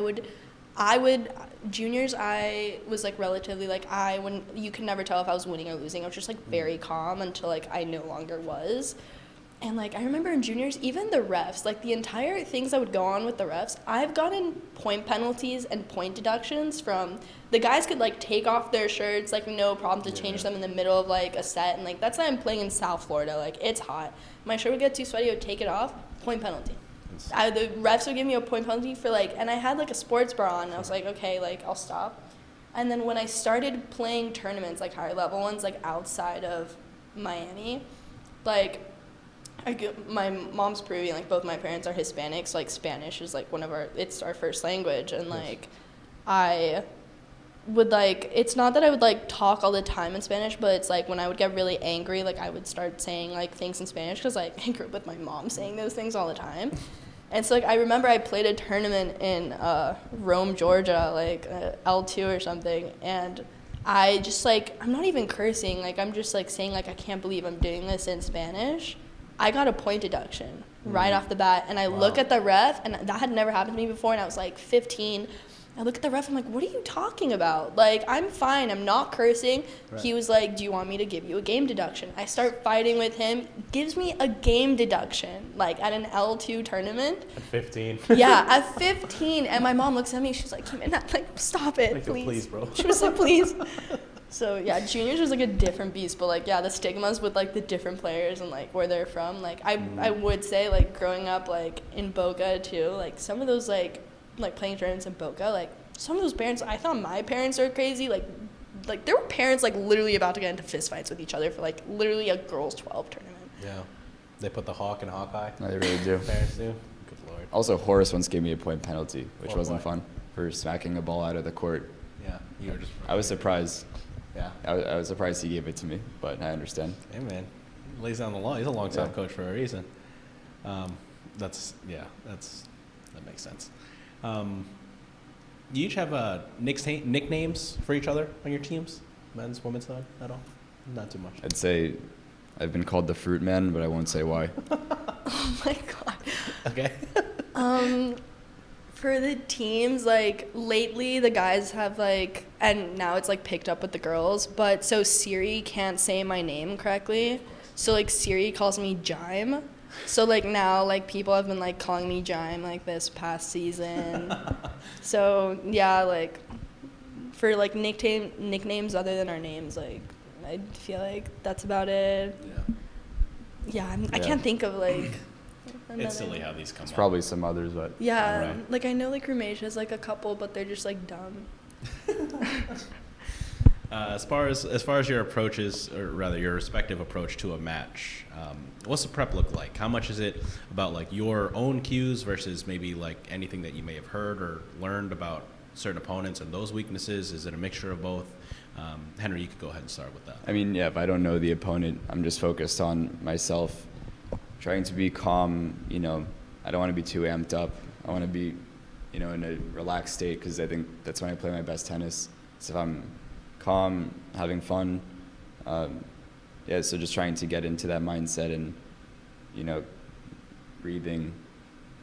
was like relatively like you could never tell if I was winning or losing. I was just like very calm until like I no longer was. And, like, I remember in juniors, even the refs, like, the entire things that would go on with the refs, I've gotten point penalties and point deductions from the guys could, like, take off their shirts, like, no problem to change them in the middle of, like, a set. And, like, that's why I'm playing in South Florida. Like, it's hot. My shirt would get too sweaty, I would take it off, point penalty. The refs would give me a point penalty for, like, and I had, like, a sports bra on, and I was like, okay, like, I'll stop. And then when I started playing tournaments, like, higher level ones, like, outside of Miami, like, my mom's Peruvian, like both my parents are Hispanic, so like Spanish is like it's our first language, and like I would like, it's not that I would like talk all the time in Spanish, but it's like when I would get really angry, like I would start saying like things in Spanish because like I grew up with my mom saying those things all the time. And so like I remember I played a tournament in Rome, Georgia, like L2 or something, and I just like, I'm not even cursing, like I'm just like saying like I can't believe I'm doing this in Spanish. I got a point deduction right off the bat, and I look at the ref, and that had never happened to me before, and I was like 15. I look at the ref, I'm like, what are you talking about? Like, I'm fine, I'm not cursing. Right. He was like, do you want me to give you a game deduction? I start fighting with him, gives me a game deduction, like at an L2 tournament. At 15. Yeah, at 15, and my mom looks at me, she's like, Jimena, like, stop it, like, please. Please, bro. She was like, please. So, yeah, juniors was, like, a different beast. But, like, yeah, the stigmas with, like, the different players and, like, where they're from. Like, I would say, like, growing up, like, in Boca, too, like, some of those, like playing tournaments in Boca, like, some of those parents, I thought my parents were crazy. Like there were parents, like, literally about to get into fistfights with each other for, like, literally a girls' 12 tournament. Yeah. They put the hawk in Hawkeye. No, they really do. Parents do. Good Lord. Also, Horace once gave me a point penalty, which wasn't point? fun, for smacking a ball out of the court. Yeah. You were just. I was surprised. Yeah. I was surprised he gave it to me, but I understand. Hey, man. He lays down the law. He's a long-time Yeah. coach for a reason. That makes sense. You each have nicknames for each other on your teams? Men's, women's side at all? Not too much. I'd say I've been called the Fruit Man, but I won't say why. Oh, my God. Okay. For the teams, like, lately the guys have, like, and now it's, like, picked up with the girls, but so Siri can't say my name correctly. So, like, Siri calls me Jime. So, like, now, like, people have been, like, calling me Jime, like, this past season. So, yeah, like, for, like, nicknames other than our names, like, I feel like that's about it. Yeah. Yeah, I can't think of, like... It's silly how these come It's up. probably some others, but Yeah, Right. like I know like Ramesh has like a couple, but they're just like dumb. As far as your approaches, or rather your respective approach to a match, what's the prep look like? How much is it about like your own cues versus maybe like anything that you may have heard or learned about certain opponents and those weaknesses? Is it a mixture of both? Henry, you could go ahead and start with that. I mean, yeah, if I don't know the opponent, I'm just focused on myself, trying to be calm. You know, I don't want to be too amped up. I want to be, you know, in a relaxed state, because I think that's when I play my best tennis. So if I'm calm, having fun, yeah, so just trying to get into that mindset and, you know, breathing,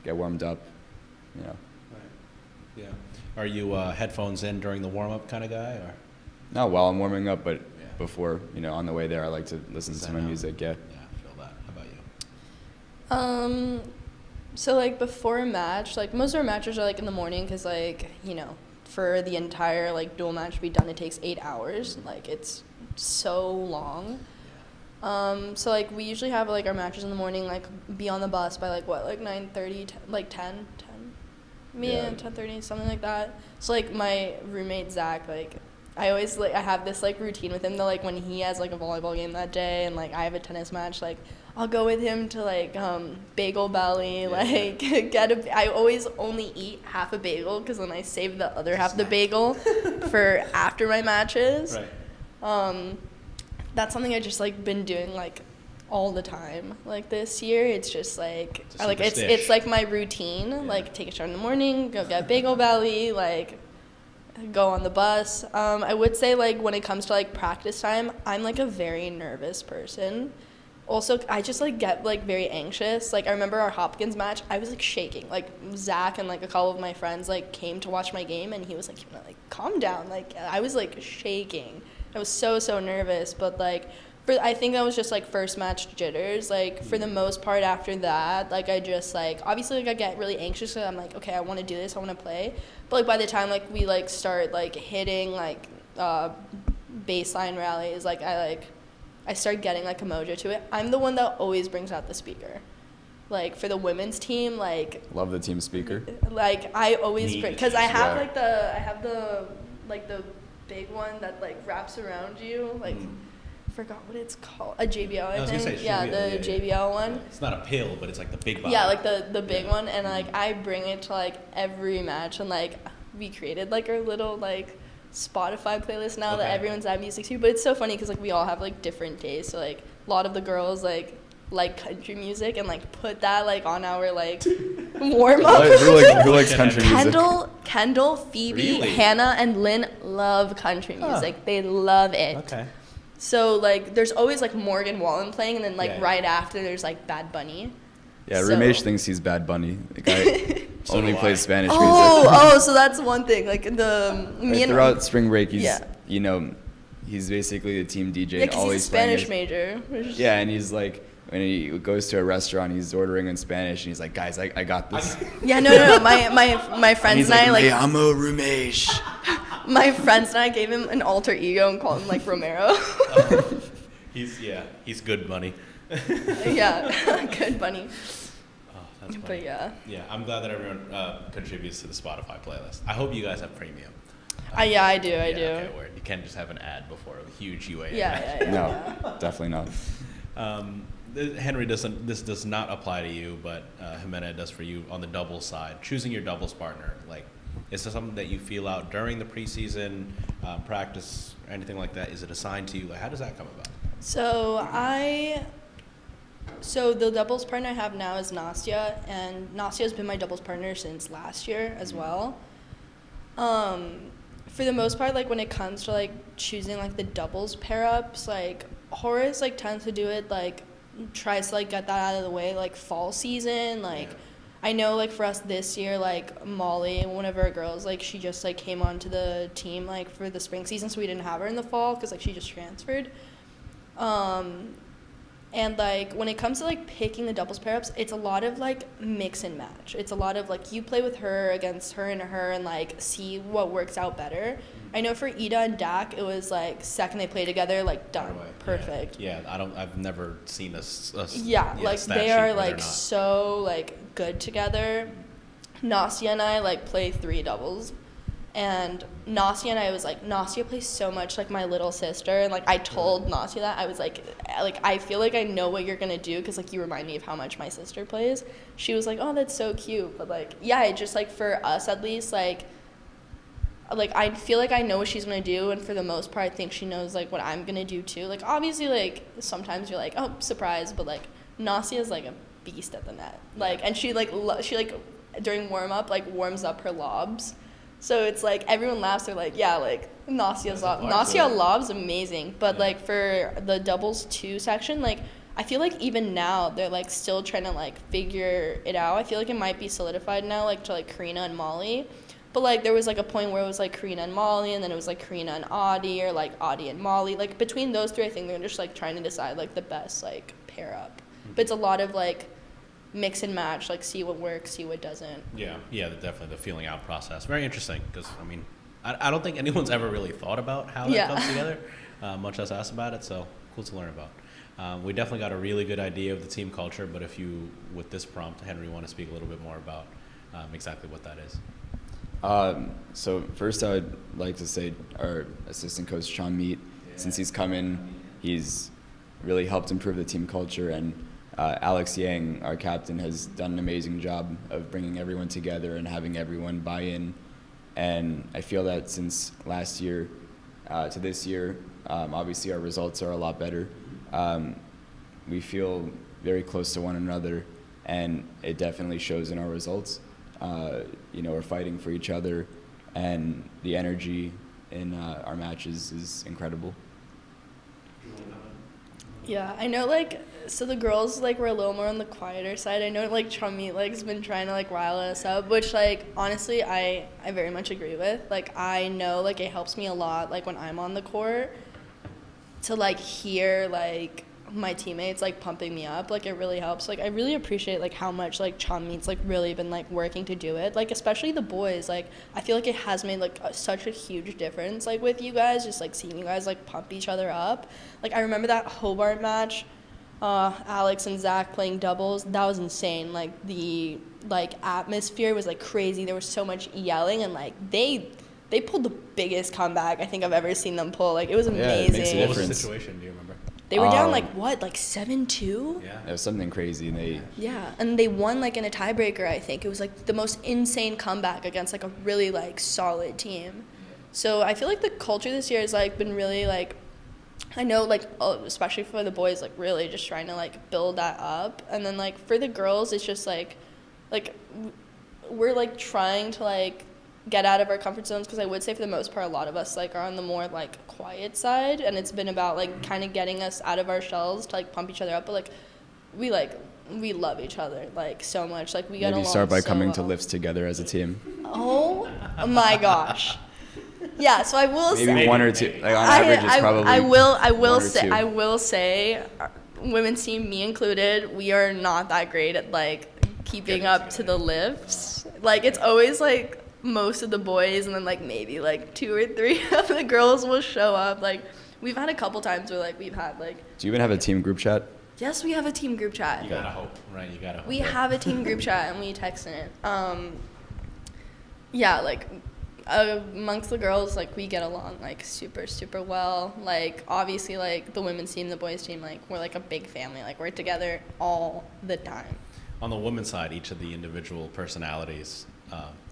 get warmed up, you know. Right. Yeah. Are you headphones in during the warm-up kind of guy, or? Not while I'm warming up, but Yeah. before, you know, on the way there, I like to listen to my music, yeah. Yeah, I feel that. How about you? So like before a match, like most of our matches are like in the morning, because like, you know, for the entire like dual match to be done, it takes 8 hours. Like it's so long. So like we usually have like our matches in the morning, like be on the bus by like what, like 9:30, like 10, me Yeah. and 10:30, something like that. So like my roommate Zach, like I always like I have this like routine with him that like when he has like a volleyball game that day and like I have a tennis match, like I'll go with him to like Bagel Valley, like I always only eat half a bagel, because then I save the other half of the bagel for after my matches. Right. That's something I just like been doing like all the time. Like this year, it's just like It's a I like super it's stish. like my routine. Yeah. Like take a shower in the morning, go get Bagel Valley, like go on the bus. I would say like when it comes to like practice time, I'm like a very nervous person. Also, I just like get like very anxious. Like I remember our Hopkins match, I was like shaking. Like Zach and like a couple of my friends like came to watch my game, and he was like, "Jimena, like calm down." Like I was like shaking. I was so nervous, but like I think that was just like first match jitters. Like for the most part after that, like I just like obviously like I get really anxious, because I'm like, okay, I want to do this, I want to play. But like by the time like we like start like hitting like baseline rallies, like I start getting like a mojo to it. I'm the one that always brings out the speaker. Like for the women's team, like Love the team speaker. like I always Need bring, the because I team have speaker. I have the like the big one that like wraps around you, like I forgot what it's called, a JBL I was think. gonna say Yeah, JBL, the yeah. JBL one. It's not a pill, but it's like the big bottle. Yeah, like the big Yeah. one, and like I bring it to like every match, and like we created like our little like Spotify playlist now that Okay. everyone's at music too. But it's so funny because like we all have like different tastes. So like a lot of the girls like country music, and like put that like on our like warm up. Who likes country music? Kendall, Phoebe, Really? Hannah, and Lynn love country music. They love it. Okay. So like there's always like Morgan Wallen playing, and then like Yeah. right after there's like Bad Bunny. Yeah, So- Ramesh thinks he's Bad Bunny. The guy So only do I. plays Spanish music. Oh, so that's one thing. Like the me Right, and throughout spring break, he's Yeah. you know, he's basically the team DJ yeah, and 'cause he's a always playing Spanish his- major. which is- Yeah, and he's like, when he goes to a restaurant, he's ordering in Spanish, and he's like, guys, I got this. Yeah, no. My And friends he's and I like, like "Me amo Ramesh." my friends and I gave him an alter ego and called him like Romero. He's good money. Yeah, good bunny. Oh, that's funny. But yeah, Yeah, I'm glad that everyone contributes to the Spotify playlist. I hope you guys have premium. I do. Okay, word. You can't just have an ad before a huge UA. Yeah. No, definitely not. Henry, this does not apply to you, but Jimena, it does for you on the doubles side. Choosing your doubles partner, like, is this something that you feel out during the preseason practice, or anything like that? Is it assigned to you? Like, how does that come about? So the doubles partner I have now is Nastya, and Nastya has been my doubles partner since last year as well. For the most part, like when it comes to like choosing like the doubles pair ups, like Horace like tends to do it, like tries to like get that out of the way like fall season. Like I know like for us this year, like Molly, one of our girls, like she just like came onto the team like for the spring season, so we didn't have her in the fall because like she just transferred. And like when it comes to like picking the doubles pair ups, it's a lot of like mix and match. It's a lot of like you play with her against her and like see what works out better. I know for Ida and Dak, it was like second they play together, like done, Right away. perfect. Yeah, I've never seen a Yeah, like stat they sheet are where they're like not. so like good together. Nastya and I like play 3 doubles. And Nastya and I was like, Nastya plays so much like my little sister, and like I told Nastya that I was like I feel like I know what you're gonna do because like you remind me of how much my sister plays. She was like, oh, that's so cute, but like yeah, it just like for us at least, like like, I feel like I know what she's gonna do, and for the most part, I think she knows like what I'm gonna do too. Like, obviously, like sometimes you're like, oh, surprise, but like Nasia's like a beast at the net. Like, and she like during warm up like warms up her lobs, so it's like everyone laughs. They're like, yeah, like Nasia lobs amazing, but like for the doubles 2 section, like I feel like even now they're like still trying to like figure it out. I feel like it might be solidified now, like to like Karina and Molly. But like there was like a point where it was like Karina and Molly, and then it was like Karina and Audie, or like Audie and Molly. Like between those 3, I think they're just like trying to decide like the best like pair up. But it's a lot of like mix and match, like see what works, see what doesn't. Yeah, definitely the feeling out process. Very interesting, because I mean, I don't think anyone's ever really thought about how that comes together, much less asked about it. So cool to learn about. We definitely got a really good idea of the team culture. But if you, with this prompt, Henry, want to speak a little bit more about exactly what that is. So first I would like to say our assistant coach, Sean Meat, since he's come in, he's really helped improve the team culture, and Alex Yang, our captain, has done an amazing job of bringing everyone together and having everyone buy in. And I feel that since last year to this year, obviously our results are a lot better. We feel very close to one another, and it definitely shows in our results. We're fighting for each other, and the energy in our matches is incredible. Yeah, I know, like, so the girls, like, were a little more on the quieter side. I know, like, Chummy, like, has been trying to, like, rile us up, which, like, honestly, I very much agree with. Like, I know, like, it helps me a lot, like, when I'm on the court to, like, hear, like, my teammates, like, pumping me up. Like, it really helps. Like, I really appreciate, like, how much, like, Chummy's, like, really been, like, working to do it. Like, especially the boys. Like, I feel like it has made, like, such a huge difference, like, with you guys, just, like, seeing you guys, like, pump each other up. Like, I remember that Hobart match, Alex and Zach playing doubles. That was insane. Like, the, like, atmosphere was, like, crazy. There was so much yelling, and, like, they pulled the biggest comeback I think I've ever seen them pull. Like, it was amazing. Yeah, it makes a What was the difference. situation? Do you remember? They were down, like, what, like 7-2? Yeah. It was something crazy, and Yeah, and they won, like, in a tiebreaker, I think. It was, like, the most insane comeback against, like, a really, like, solid team. So I feel like the culture this year has, like, been really, like, I know, like, especially for the boys, like, really just trying to, like, build that up. And then, like, for the girls, it's just, like, we're, like, trying to, like, get out of our comfort zones, because I would say for the most part a lot of us, like, are on the more, like, quiet side, and it's been about, like, kind of getting us out of our shells to, like, pump each other up. But, like, we love each other, like, so much. Like, we get along maybe start by so coming to well. lifts together as a team. Oh my gosh. Yeah, so I will say Maybe one or two. Like, on average, it's probably I will one or two. say, women's team, me included, we are not that great at, like, keeping up to the lifts. Like, it's always, like, most of the boys, and then, like, maybe, like, 2 or 3 of the girls will show up. Like, we've had a couple times where, like, we've had, like... Do you even have a team group chat? Yes, we have a team group chat. You gotta hope, right? You gotta hope. We have a team group chat, and we text in it. Yeah, like, amongst the girls, like, we get along, like, super, super well. Like, obviously, like, the women's team, the boys' team, like, we're, like, a big family. Like, we're together all the time. On the women's side, each of the individual personalities,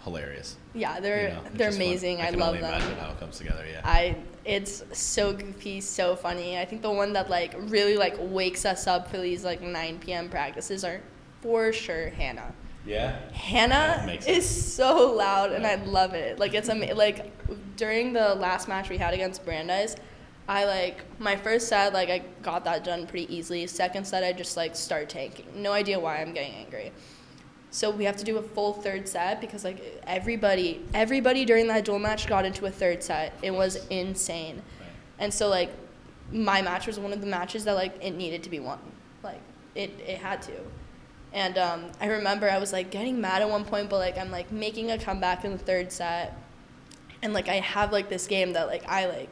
hilarious. Yeah, It's they're just fun. amazing. I can love only them. imagine how it comes together. Yeah. It's so goofy, so funny. I think the one that, like, really, like, wakes us up for these, like, 9 p.m. practices are for sure Hannah. Yeah. Hannah That makes is sense. so loud, and I love it. Like, it's like, during the last match we had against Brandeis, my first set, like, I got that done pretty easily. Second set, I just, like, start tanking. No idea why I'm getting angry. So we have to do a full third set, because, like, everybody during that dual match got into a third set. It was insane. Right. And so, like, my match was one of the matches that, like, it needed to be won. Like, it had to. And I remember I was, like, getting mad at one point, but, like, I'm, like, making a comeback in the third set. And, like, I have, like, this game that, like, I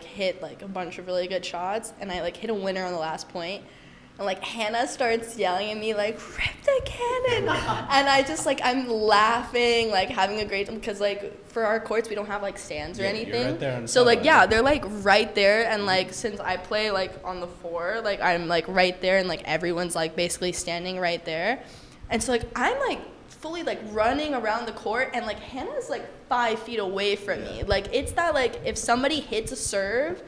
hit, like, a bunch of really good shots, and I, like, hit a winner on the last point. And, like, Hannah starts yelling at me, like, rip the cannon. And I just, like, I'm laughing, like, having a great time. Because, like, for our courts, we don't have, like, stands or Yeah, anything. you're right there on the so, like, sideline. yeah, they're, like, right there. And, like, since I play, like, on the 4, like, I'm, like, right there. And, like, everyone's, like, basically standing right there. And so, like, I'm, like, fully like running around the court, and like Hannah's like 5 feet away from me. Like it's that like if somebody hits a serve,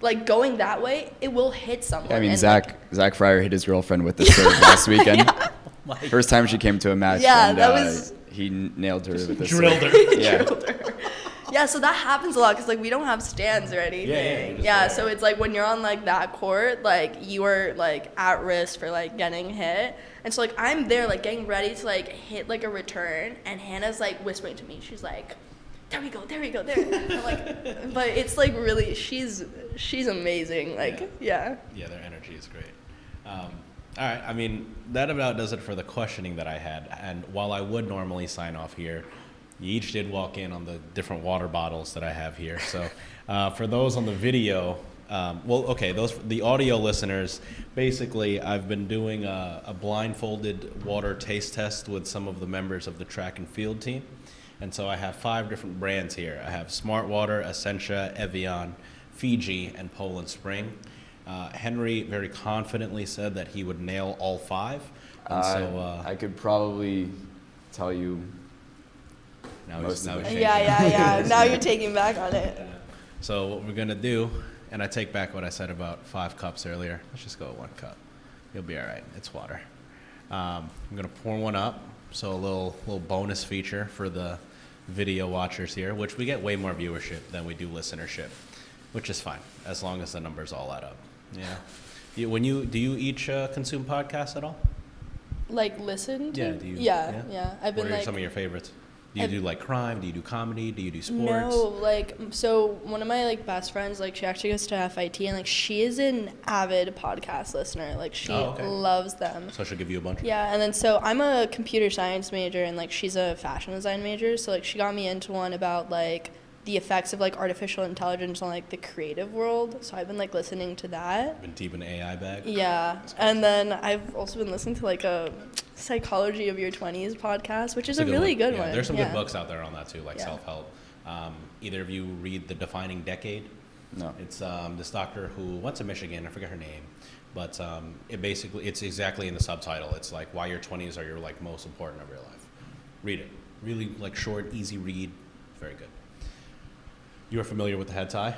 like going that way, it will hit someone. Yeah, I mean, and, Zach Fryer hit his girlfriend with the serve last weekend. First time she came to a match. Yeah, and, that was. He nailed her with the Drilled serve. her. Yeah. Drilled her. Yeah, so that happens a lot because like we don't have stands or anything. Yeah, So it's like when you're on like that court, like you are like at risk for like getting hit. And so like I'm there like getting ready to like hit like a return, and Hannah's like whispering to me. She's like, there we go, there. I'm like, but it's like really, she's amazing. Like yeah. Yeah, their energy is great. All right, I mean, that about does it for the questioning that I had. And while I would normally sign off here, you each did walk in on the different water bottles that I have here. So for those on the video, the audio listeners, basically I've been doing a blindfolded water taste test with some of the members of the track and field team. And so I have 5 different brands here. I have Smart Water, Essentia, Evian, Fiji, and Poland Spring. Henry very confidently said that he would nail all 5. And so I could probably tell you. Yeah. Now you're taking back on it. So what we're gonna do, and I take back what I said about 5 cups earlier. Let's just go with 1 cup. You'll be all right. It's water. I'm gonna pour one up. So a little bonus feature for the video watchers here, which we get way more viewership than we do listenership, which is fine as long as the numbers all add up. Yeah. Do you each consume podcasts at all? Like listen to? Yeah. Do you? Yeah. I've been what are like some of your favorites? Do you do like crime? Do you do comedy? Do you do sports? No, like so one of my like best friends, like she actually goes to FIT, and like she is an avid podcast listener. Like she loves them. So she'll give you a bunch? Yeah, and then so I'm a computer science major, and like she's a fashion design major, so like she got me into one about like the effects of like artificial intelligence on like the creative world. So I've been like listening to that. Been deep in the AI bag? Yeah. And then I've also been listening to like a Psychology of Your 20s podcast, which is a really good one. There's some good books out there on that too, like self-help. Either of you read The Defining Decade? No. It's this doctor who went to Michigan, I forget her name, but it's exactly in the subtitle. It's like why your 20s are your like most important of your life. Read it. Really like short, easy read. Very good. You are familiar with the head tie?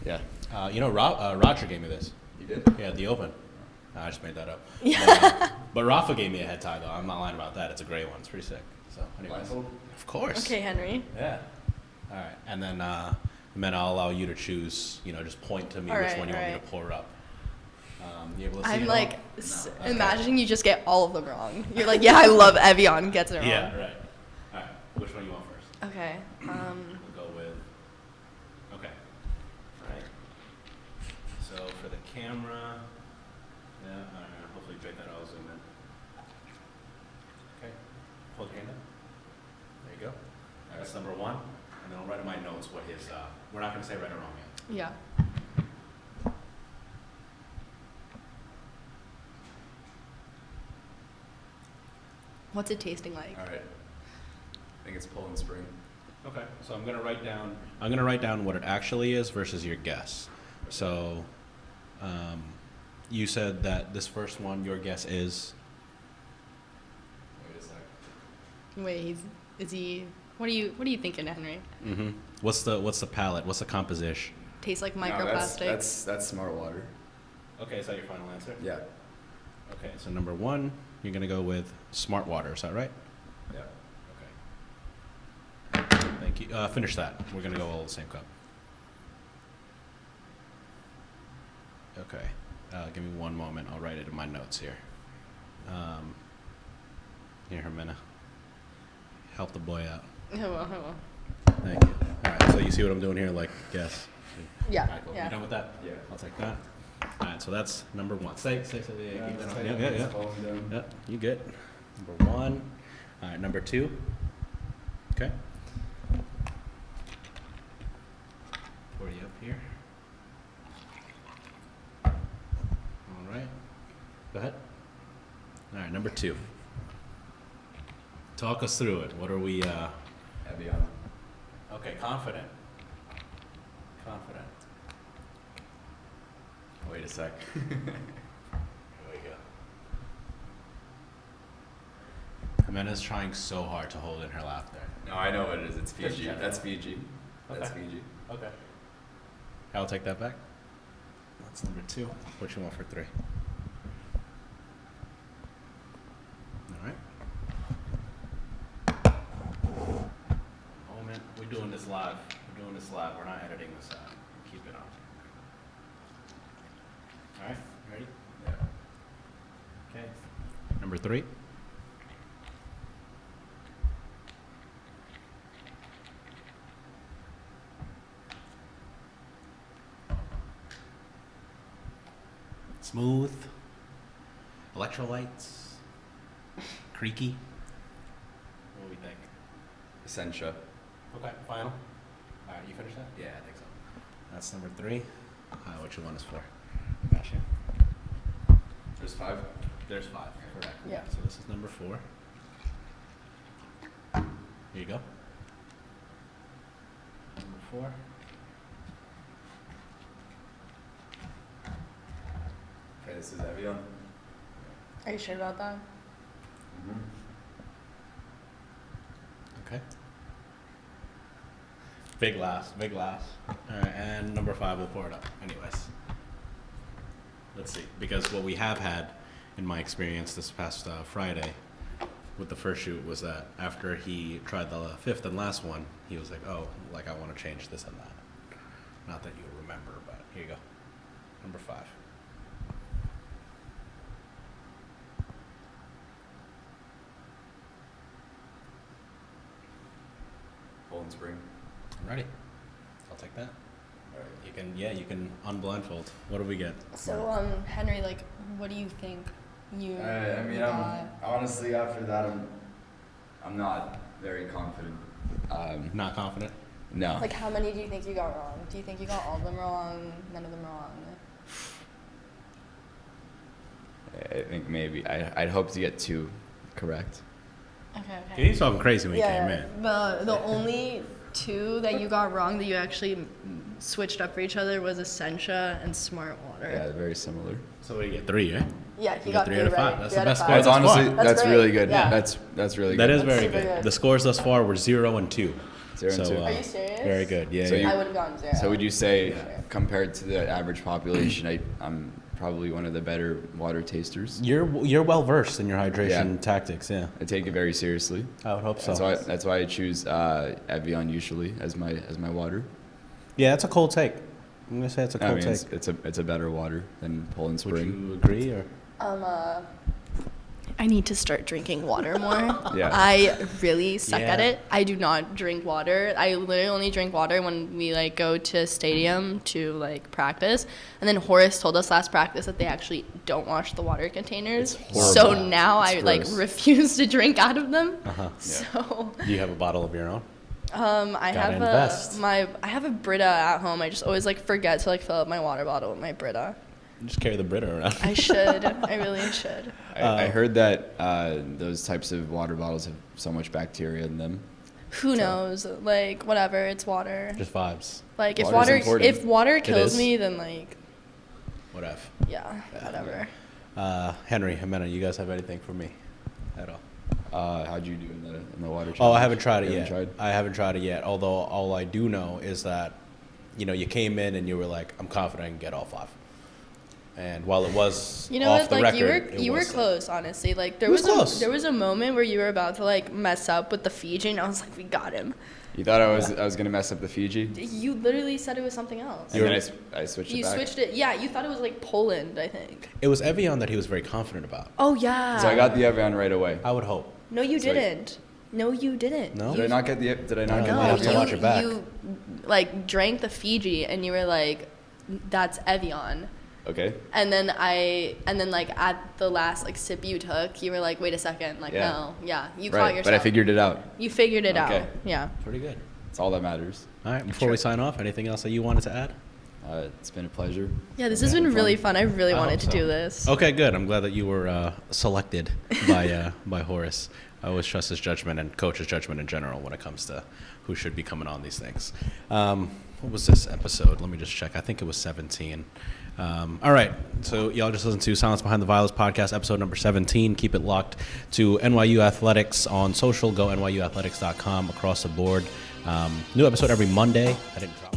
Yeah. Roger gave me this. You did? Yeah, at the Open. I just made that up. Yeah. But Rafa gave me a head tie, though. I'm not lying about that. It's a great one. It's pretty sick. So, anyways. Blindfold? Of course. Okay, Henry. Yeah. All right. And then I'll allow you to choose, just point to me which one you want me to pour up. You able to see I'm it like all? imagining you just get all of them wrong. You're like, yeah, I love Evian, gets it wrong. Yeah, right. All right. Which one you want first? Okay. We'll go with. Okay. All right. So for the camera, yeah. All right. Hopefully, Jake, that I'll zoom in. Okay. Hold your hand up. There you go. All right, that's number 1, and then I'll write in my notes what his. We're not going to say right or wrong yet. Yeah. What's it tasting like? All right. I think it's Poland Spring. Okay. So I'm gonna write down what it actually is versus your guess. So, you said that this first one, your guess is. Wait a sec. Wait, is he? What are you thinking, Henry? Mm-hmm. What's the palette? What's the composition? Tastes like No, microplastic. that's Smart Water. Okay, is that your final answer? Yeah. Okay, so number 1, you're gonna go with Smart Water. Is that right? Yeah. Okay. Thank you. Finish that. We're gonna go all the same cup. Okay. Give me 1 moment. I'll write it in my notes here. Here, Jimena. Help the boy out. I will. Thank you. All right. So you see what I'm doing here? Like, guess. Yeah. All right, cool. Yeah. You done with that? Yeah. I'll take that. All right. So that's number 1. Say. Yeah, keep that on. it's Yeah. falling down. Yeah. You good? Number 1. All right. Number 2. Okay. Pour you up here. All right. Go ahead. All right. Number 2. Talk us through it. What are we? Evian. Okay. Confident. Wait a sec. Here we go. Jimena's trying so hard to hold in her laughter. No, I know what it is. It's Just Fiji. general. That's Fiji. That's Okay. Fiji. Okay. I'll take that back. That's number 2. What you want for 3? All right. Moment. We're doing this live. We're not editing this out. Keep it on. All right. Ready? Yeah. Okay. Number 3. Smooth. Electrolytes. Creaky. What do we think? Essentia. Okay, final. All right, you finish that? Yeah, I think so. That's number 3. What you want us for? Gotcha. There's 5. There's 5. Correct. Yeah. So this is number 4. Here you go. Number 4. Okay, this is Evian. Are you sure about that? Mm-hmm. Okay. Big glass. All right, and number 5, we'll pour it up. Anyways, let's see. Because what we have had, in my experience this past Friday, with the first shoot, was that after he tried the 5th and last one, he was like, "Oh, like I want to change this and that." Not that you remember, but here you go. Number 5. Poland Spring. I'm ready. I'll take that. All right. You can unblindfold. What do we get? So, Henry, like, what do you think you I mean, got? honestly after that, I'm not very confident. Not confident. No. Like, how many do you think you got wrong? Do you think you got all of them wrong, none of them wrong? I think maybe I'd hope to get 2 correct. Okay. He's talking crazy when he came in. The only 2 that you got wrong that you actually switched up for each other was Essentia and Smart Water. Yeah, very similar. So what do you get? 3, right? Yeah, he You got got 3 3 out of 5. right. That's 3 the out of best 5. score. That's That's honestly That's that's great. really good. Yeah. That's really That good. is That's very super good. good. The scores thus far were 0 and 2. 0 and 2. Are you serious? Very good. Yeah. So yeah. I would have gone 0. So would you say, Yeah. compared to the average population, I'm probably one of the better water tasters? You're well versed in your hydration Yeah. tactics. Yeah. I take it very seriously. I would hope so. That's why I choose Evian usually as my water. Yeah, it's a cold take. I'm gonna say it's a I cold mean, take. it's a better water than Poland Would Spring. you agree or? I need to start drinking water more. Yeah. I really suck at Yeah. it. I do not drink water. I literally only drink water when we like go to stadium to like practice. And then Horace told us last practice that they actually don't wash the water containers. It's So horrible. now It's I like gross. refuse to drink out of them. Uh huh. So Do you have a bottle of your own? I Gotta have invest. I have a Brita at home. I just always like forget to like fill up my water bottle with my Brita. Just carry the Brita around. I should. I really should. I heard that those types of water bottles have so much bacteria in them. Who knows? Like whatever. It's water. Just vibes. Like Water's important. if water kills is. me, then like Whatever. yeah, whatever. Henry, Jimena, you guys have anything for me at all? How'd you do in the water? Oh, I haven't tried it You yet. haven't tried? I haven't tried it yet. Although all I do know is that, you came in and you were like, "I'm confident I can get all 5." And while it was You know off what? the Like record, you were wasn't. close, honestly. Like there It was was close. there was a moment where you were about to like mess up with the Fiji, and I was like, we got him. You thought I was gonna mess up the Fiji, You literally said it was something else. and then I switched You it back. switched it. Yeah, you thought it was like Poland, I think. It was Evian that he was very confident about. Oh yeah. So I got the Evian right away. I would hope. No, you So- didn't. No, you didn't. No? Did I not get the? Did I not No, get you the have to Evian? watch it back. You like drank the Fiji, and you were like, "That's Evian." Okay. And then like at the last like sip you took, you were like, "Wait a second, like Yeah. no, yeah, you Right, caught yourself." but I figured it out. You figured it Okay. out. Yeah. Pretty good. That's all that matters. All right. Before we sign off, anything else that you wanted to add? It's been a pleasure. Yeah, this has been really fun. I really I wanted hope to so. do this. Okay, good. I'm glad that you were selected by Horace. I always trust his judgment and coach's judgment in general when it comes to who should be coming on these things. What was this episode? Let me just check. I think it was 17. All right, so y'all just listened to Silence Behind the Violence podcast, episode number 17. Keep it locked to NYU Athletics on social. Go NYUathletics.com across the board. New episode every Monday. I didn't drop